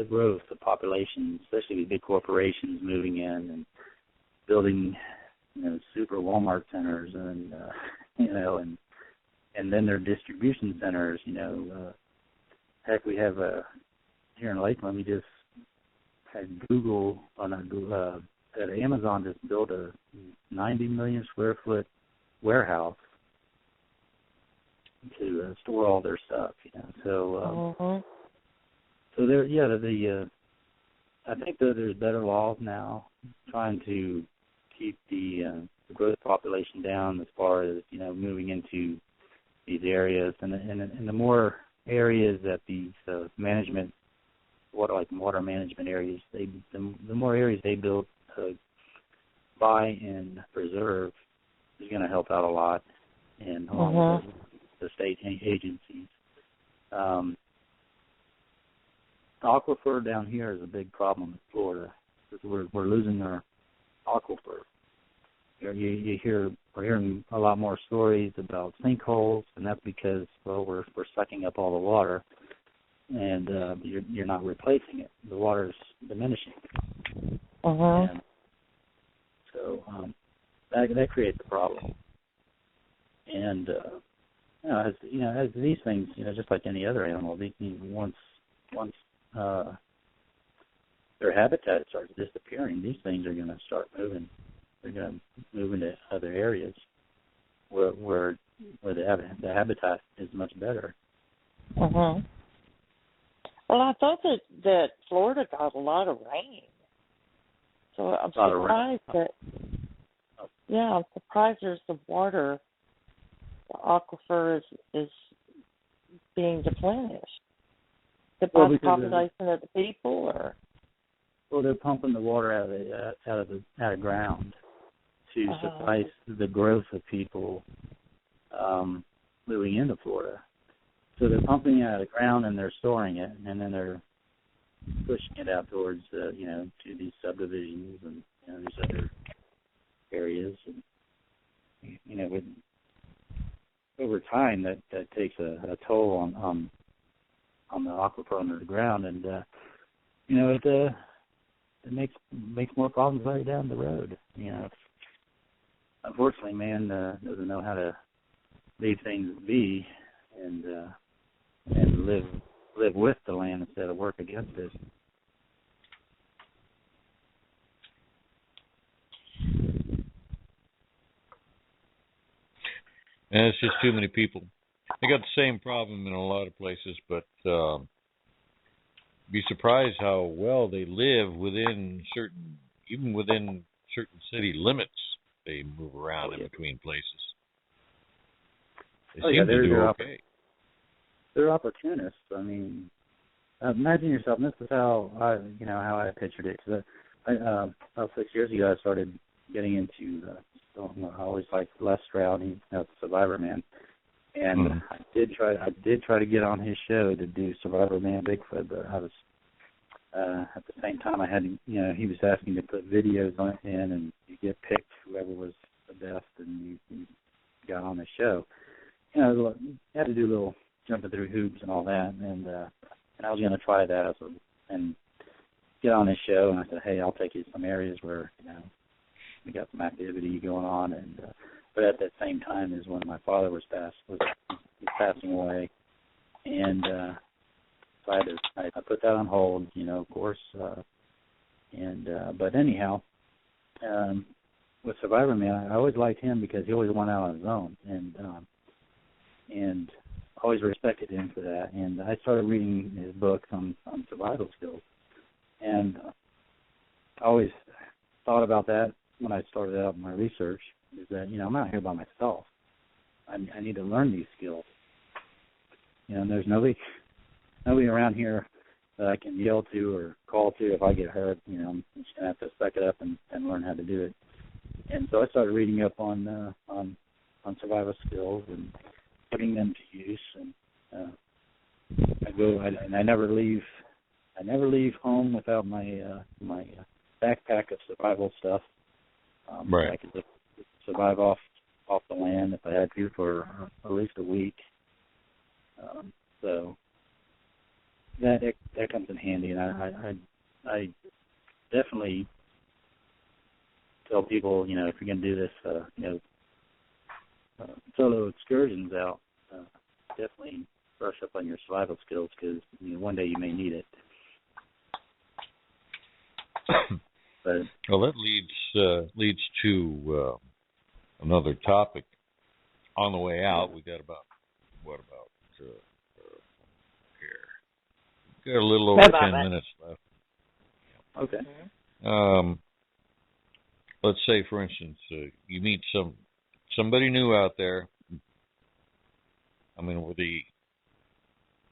growth of population, especially with big corporations moving in and building, super Walmart centers and and then their distribution centers. Heck, we have here in Lakeland, we just had that Amazon just built a 90 million square foot warehouse to store all their stuff. So there, I think that there's better laws now trying to keep the growth population down as far as moving into these areas, and the more areas that these water management areas, the more areas they build to buy and preserve is going to help out a lot, and along with the state agencies. Aquifer down here is a big problem in Florida because we're losing our aquifer. We're hearing a lot more stories about sinkholes, and that's because we're sucking up all the water. and you're not replacing it. The water's diminishing. And so that creates a problem. And as these things, just like any other animal, once their habitat starts disappearing, these things are going to start moving. They're going to move into other areas where the habitat is much better. Well, I thought that Florida got a lot of rain, so I'm surprised I'm surprised there's the water. The aquifer is being deplenished. By the population of the people, or? Well, they're pumping the water out of ground to suffice the growth of people moving into Florida. So they're pumping it out of the ground and they're storing it, and then they're pushing it out towards to these subdivisions and these other areas. And with over time that takes a toll on the aquifer under the ground, and it makes more problems right down the road. Unfortunately, man doesn't know how to leave things be and live with the land instead of work against it. And it's just too many people. They got the same problem in a lot of places, but be surprised how well they live within certain city limits. They move around in between places. They seem to do okay. They're opportunists. I mean, imagine yourself. And this is how I pictured it. Because about 6 years ago, I started getting into. I always liked Les Stroud. He's the Survivor Man, and I did try to get on his show to do Survivor Man Bigfoot, but I was at the same time I had he was asking to put videos on in, and you get picked whoever was the best, and you got on the show. You had to do a little jumping through hoops and all that, and I was going to try that and get on his show, and I said, hey, I'll take you to some areas where we got some activity going on, and but at that same time is when my father was passing away, and so I put that on hold, of course, but anyhow, with Survivor Man, I always liked him because he always went out on his own, and always respected him for that, and I started reading his books on survival skills, and I always thought about that when I started out my research, is that, I'm out here by myself. I need to learn these skills. And there's nobody around here that I can yell to or call to if I get hurt. I'm just going to have to suck it up and learn how to do it. And so I started reading up on survival skills and putting them to use. And I never leave home without my my backpack of survival stuff. Right. I could survive off the land if I had to for at least a week. So that comes in handy, and I definitely tell people, if you're going to do this, solo excursions out, definitely brush up on your survival skills because one day you may need it. But, well, that leads to another topic. On the way out, we got about here? Got a little over 10 minutes left. Okay. Let's say, for instance, you meet somebody new out there. With the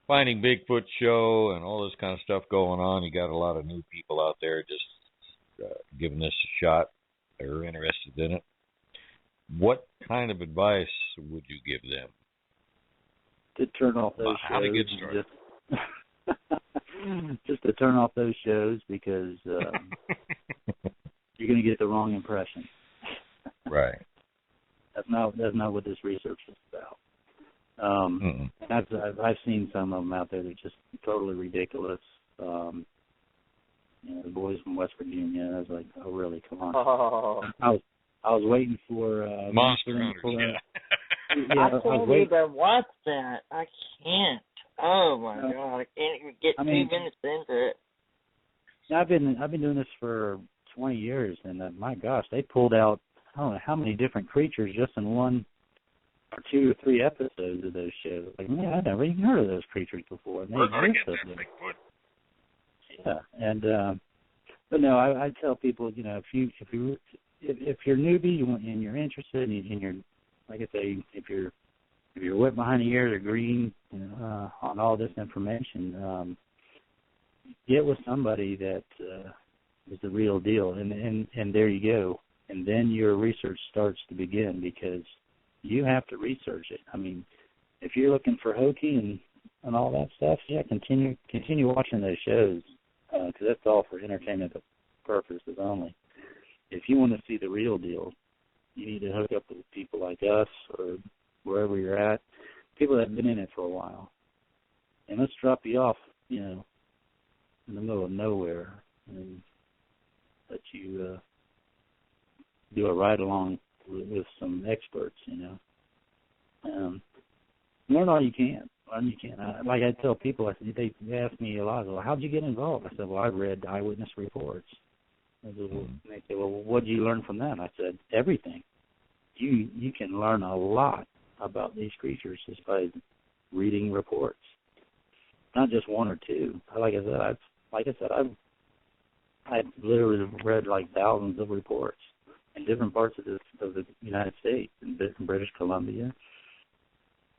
Finding Bigfoot show and all this kind of stuff going on, you got a lot of new people out there just giving this a shot. They're interested in it. What kind of advice would you give them? To turn off those shows. How to get started. Just to turn off those shows because you're going to get the wrong impression. Right. That's not what this research is about. I've seen some of them out there that just totally ridiculous. The boys from West Virginia. I was like, oh, really? Come on. Oh. I was waiting for Monster Hunters. I can't even watch that. I can't. Oh my God! I can't even get 2 minutes into it. I've been doing this for 20 years, and my gosh, they pulled out I don't know how many different creatures just in 1 or 2 or 3 episodes of those shows. Like, man, I'd never even heard of those creatures before. And they exist. Yeah, and but no, I tell people, if you're newbie and you're interested in your, like I say, if you're wet behind the ears or green on all this information, get with somebody that is the real deal, and there you go. And then your research starts to begin, because you have to research it. I mean, if you're looking for hokey and all that stuff, yeah, continue watching those shows, because that's all for entertainment purposes only. If you want to see the real deal, you need to hook up with people like us or wherever you're at, people that have been in it for a while. And let's drop you off, in the middle of nowhere and let you do a ride-along with some experts, Learn all you can. Like I tell people, they ask me a lot, well, how'd you get involved? I said, well, I read Eyewitness reports. They say, well, what did you learn from that? I said, everything. You can learn a lot about these creatures just by reading reports, not just 1 or 2. Like I said, I've literally read like thousands of reports in different parts of the United States, in British Columbia,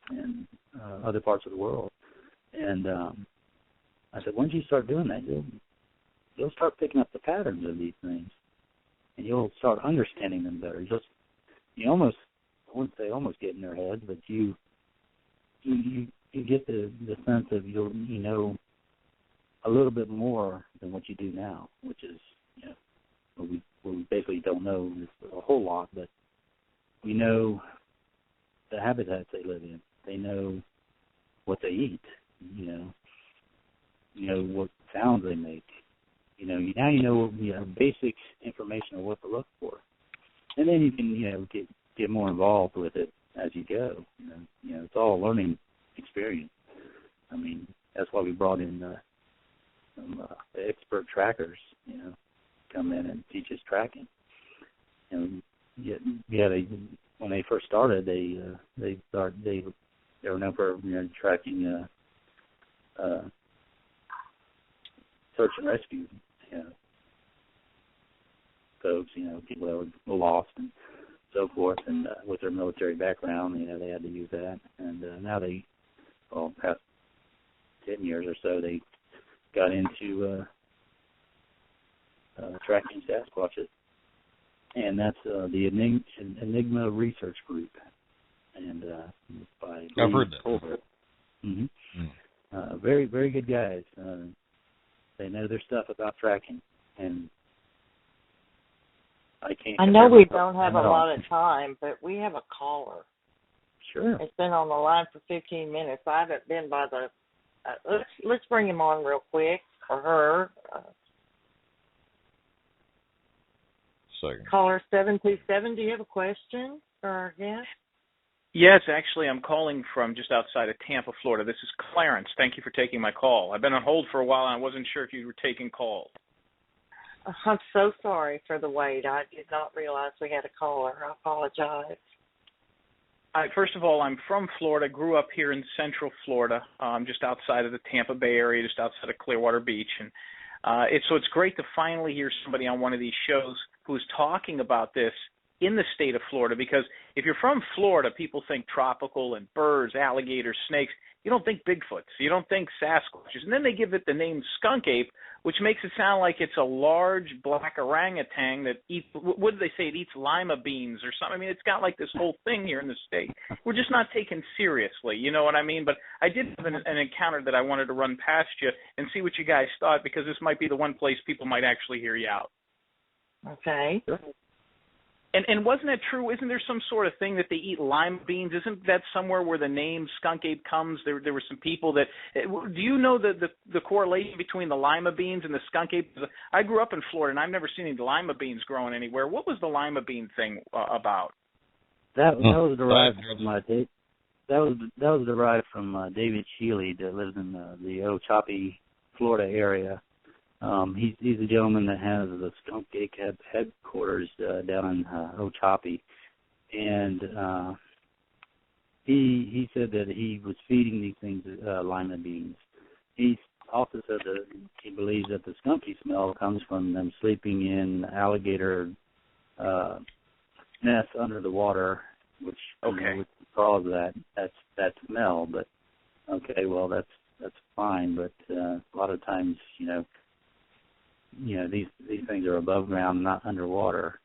and other parts of the world. And I said, once you start doing that, you'll start picking up the patterns of these things, and you'll start understanding them better. You almost, I wouldn't say almost get in their head, but you get the sense of you know a little bit more than what you do now, which is we basically don't know a whole lot, but we know the habitats they live in. They know what they eat. You know what sounds they make. Now you know basic information of what to look for, and then you can get more involved with it as you go. It's all a learning experience. I mean, that's why we brought in some expert trackers. Come in and teach us tracking. When they first started, they were known for tracking search and rescue folks, people that were lost and so forth, and with their military background, they had to use that. And now past 10 years or so, they got into tracking Sasquatches, and that's the Enigma Research Group, and by I've heard that. Mm-hmm. Very, very good guys. They know their stuff about tracking, and I know we don't have a lot of time, but we have a caller. Sure. It's been on the line for 15 minutes. I haven't been by the. Let's bring him on real quick, or her. Caller 727. Do you have a question for our guest? Yes, actually, I'm calling from just outside of Tampa, Florida. This is Clarence. Thank you for taking my call. I've been on hold for a while, and I wasn't sure if you were taking calls. I'm so sorry for the wait. I did not realize we had a caller. I apologize. First of all, I'm from Florida, grew up here in Central Florida, just outside of the Tampa Bay area, just outside of Clearwater Beach. And it's great to finally hear somebody on one of these shows who's talking about this in the state of Florida, because if you're from Florida, people think tropical and birds, alligators, snakes. You don't think Bigfoots. You don't think Sasquatches. And then they give it the name skunk ape, which makes it sound like it's a large black orangutan that eats, what do they say, it eats lima beans or something. I mean, it's got like this whole thing here in the state. We're just not taken seriously, you know what I mean? But I did have an encounter that I wanted to run past you and see what you guys thought, because this might be the one place people might actually hear you out. Okay. Sure. And wasn't that true? Isn't there some sort of thing that they eat lima beans? Isn't that somewhere where the name skunk ape comes? There were some people that. Do you know the correlation between the lima beans and the skunk ape? I grew up in Florida, and I've never seen any lima beans growing anywhere. What was the lima bean thing about? That was derived from that was derived from David Shealy that lives in the Ochopee, Florida area. He's a gentleman that has the Skunk Ape headquarters down in Ochopee, and he said that he was feeding these things lima beans. He also said that he believes that the skunky smell comes from them sleeping in alligator nests under the water, which would cause that smell. But okay, well that's fine. But a lot of times, these things are above ground, not underwater.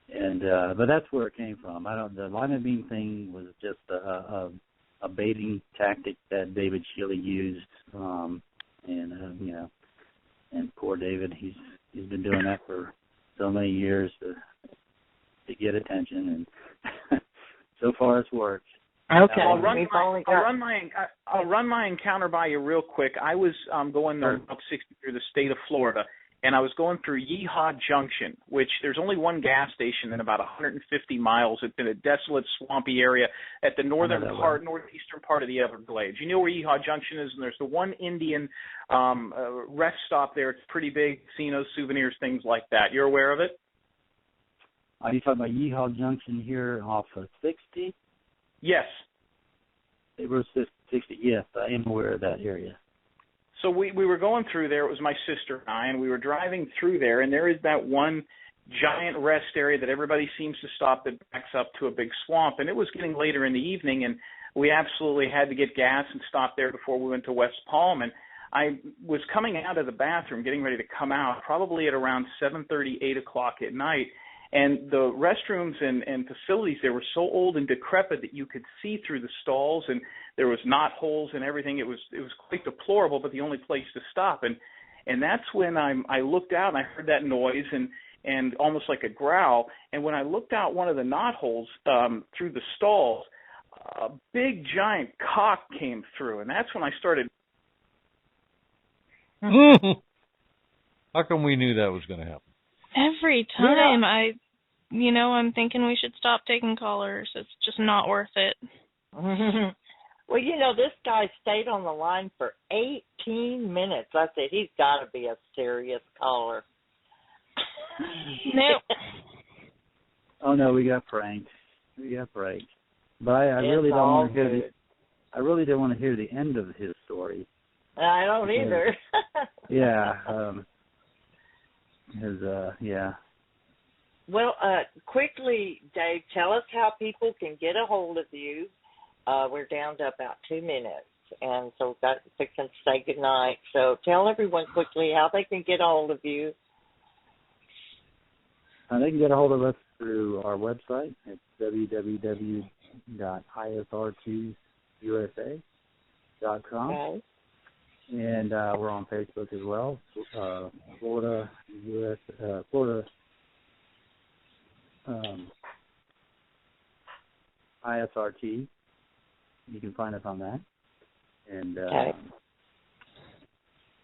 But that's where it came from. The lima bean thing was just a baiting tactic that David Shealy used, and poor David, he's been doing that for so many years to get attention, and so far it's worked. Okay, I'll run my encounter by you real quick. I was going north 60 through the state of Florida, and I was going through Yeehaw Junction, which there's only one gas station in about 150 miles. It's in a desolate, swampy area at the northeastern part of the Everglades. You know where Yeehaw Junction is, and there's the one Indian rest stop there. It's pretty big, casinos, souvenirs, things like that. You're aware of it? Are you talking about Yeehaw Junction here off of 60? Yes. It was 60. Yes, I am aware of that area. So we were going through there. It was my sister and I, and we were driving through there, and there is that one giant rest area that everybody seems to stop that backs up to a big swamp. And it was getting later in the evening, and we absolutely had to get gas and stop there before we went to West Palm. And I was coming out of the bathroom, getting ready to come out, probably at around 7:30, 8 o'clock at night. And the restrooms and facilities there were so old and decrepit that you could see through the stalls, and there was knot holes and everything. It was quite deplorable, but the only place to stop. And that's when I looked out and I heard that noise and almost like a growl. And when I looked out one of the knot holes through the stalls, a big giant cock came through, and that's when I started. How come we knew that was going to happen? Every time I'm thinking we should stop taking callers. It's just not worth it. Well, this guy stayed on the line for 18 minutes. I said, he's got to be a serious caller. Nope. Oh, no, we got pranked. But I really don't want to hear I really don't want to hear the end of his story. I don't either. Yeah. Well, quickly, Dave, tell us how people can get a hold of you. We're down to about 2 minutes, and so we've got to say goodnight. So tell everyone quickly how they can get a hold of you. They can get a hold of us through our website. It's www.isr2usa.com. Okay. And we're on Facebook as well. Florida ISRT. You can find us on that, and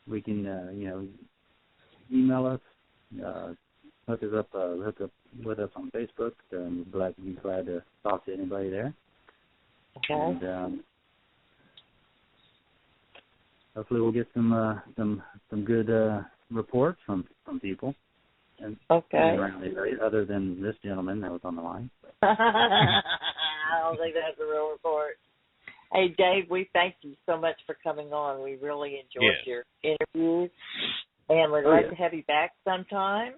we can email us, hook up with us on Facebook. We'd be glad to talk to anybody there. Okay. And hopefully we'll get some good reports from people. And around the area, other than this gentleman that was on the line. I don't think that's a real report. Hey, Dave, we thank you so much for coming on. We really enjoyed your interviews, and we'd like to have you back sometime.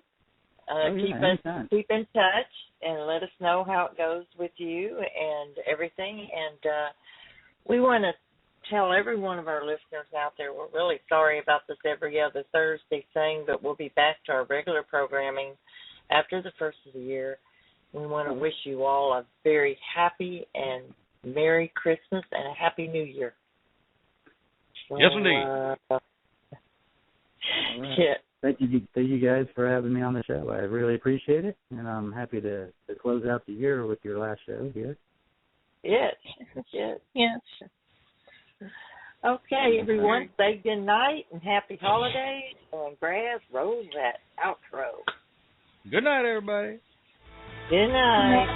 Keep in touch and let us know how it goes with you and everything. And we want to tell every one of our listeners out there, we're really sorry about this every other Thursday thing, but we'll be back to our regular programming after the first of the year. We want to wish you all a very happy and Merry Christmas and a Happy New Year. Yes, indeed. Yeah. thank you guys for having me on the show. I really appreciate it, and I'm happy to close out the year with your last show here. Yes. Okay, everyone, say good night and happy holidays. And Graz, roll that outro. Good night, everybody. Good night.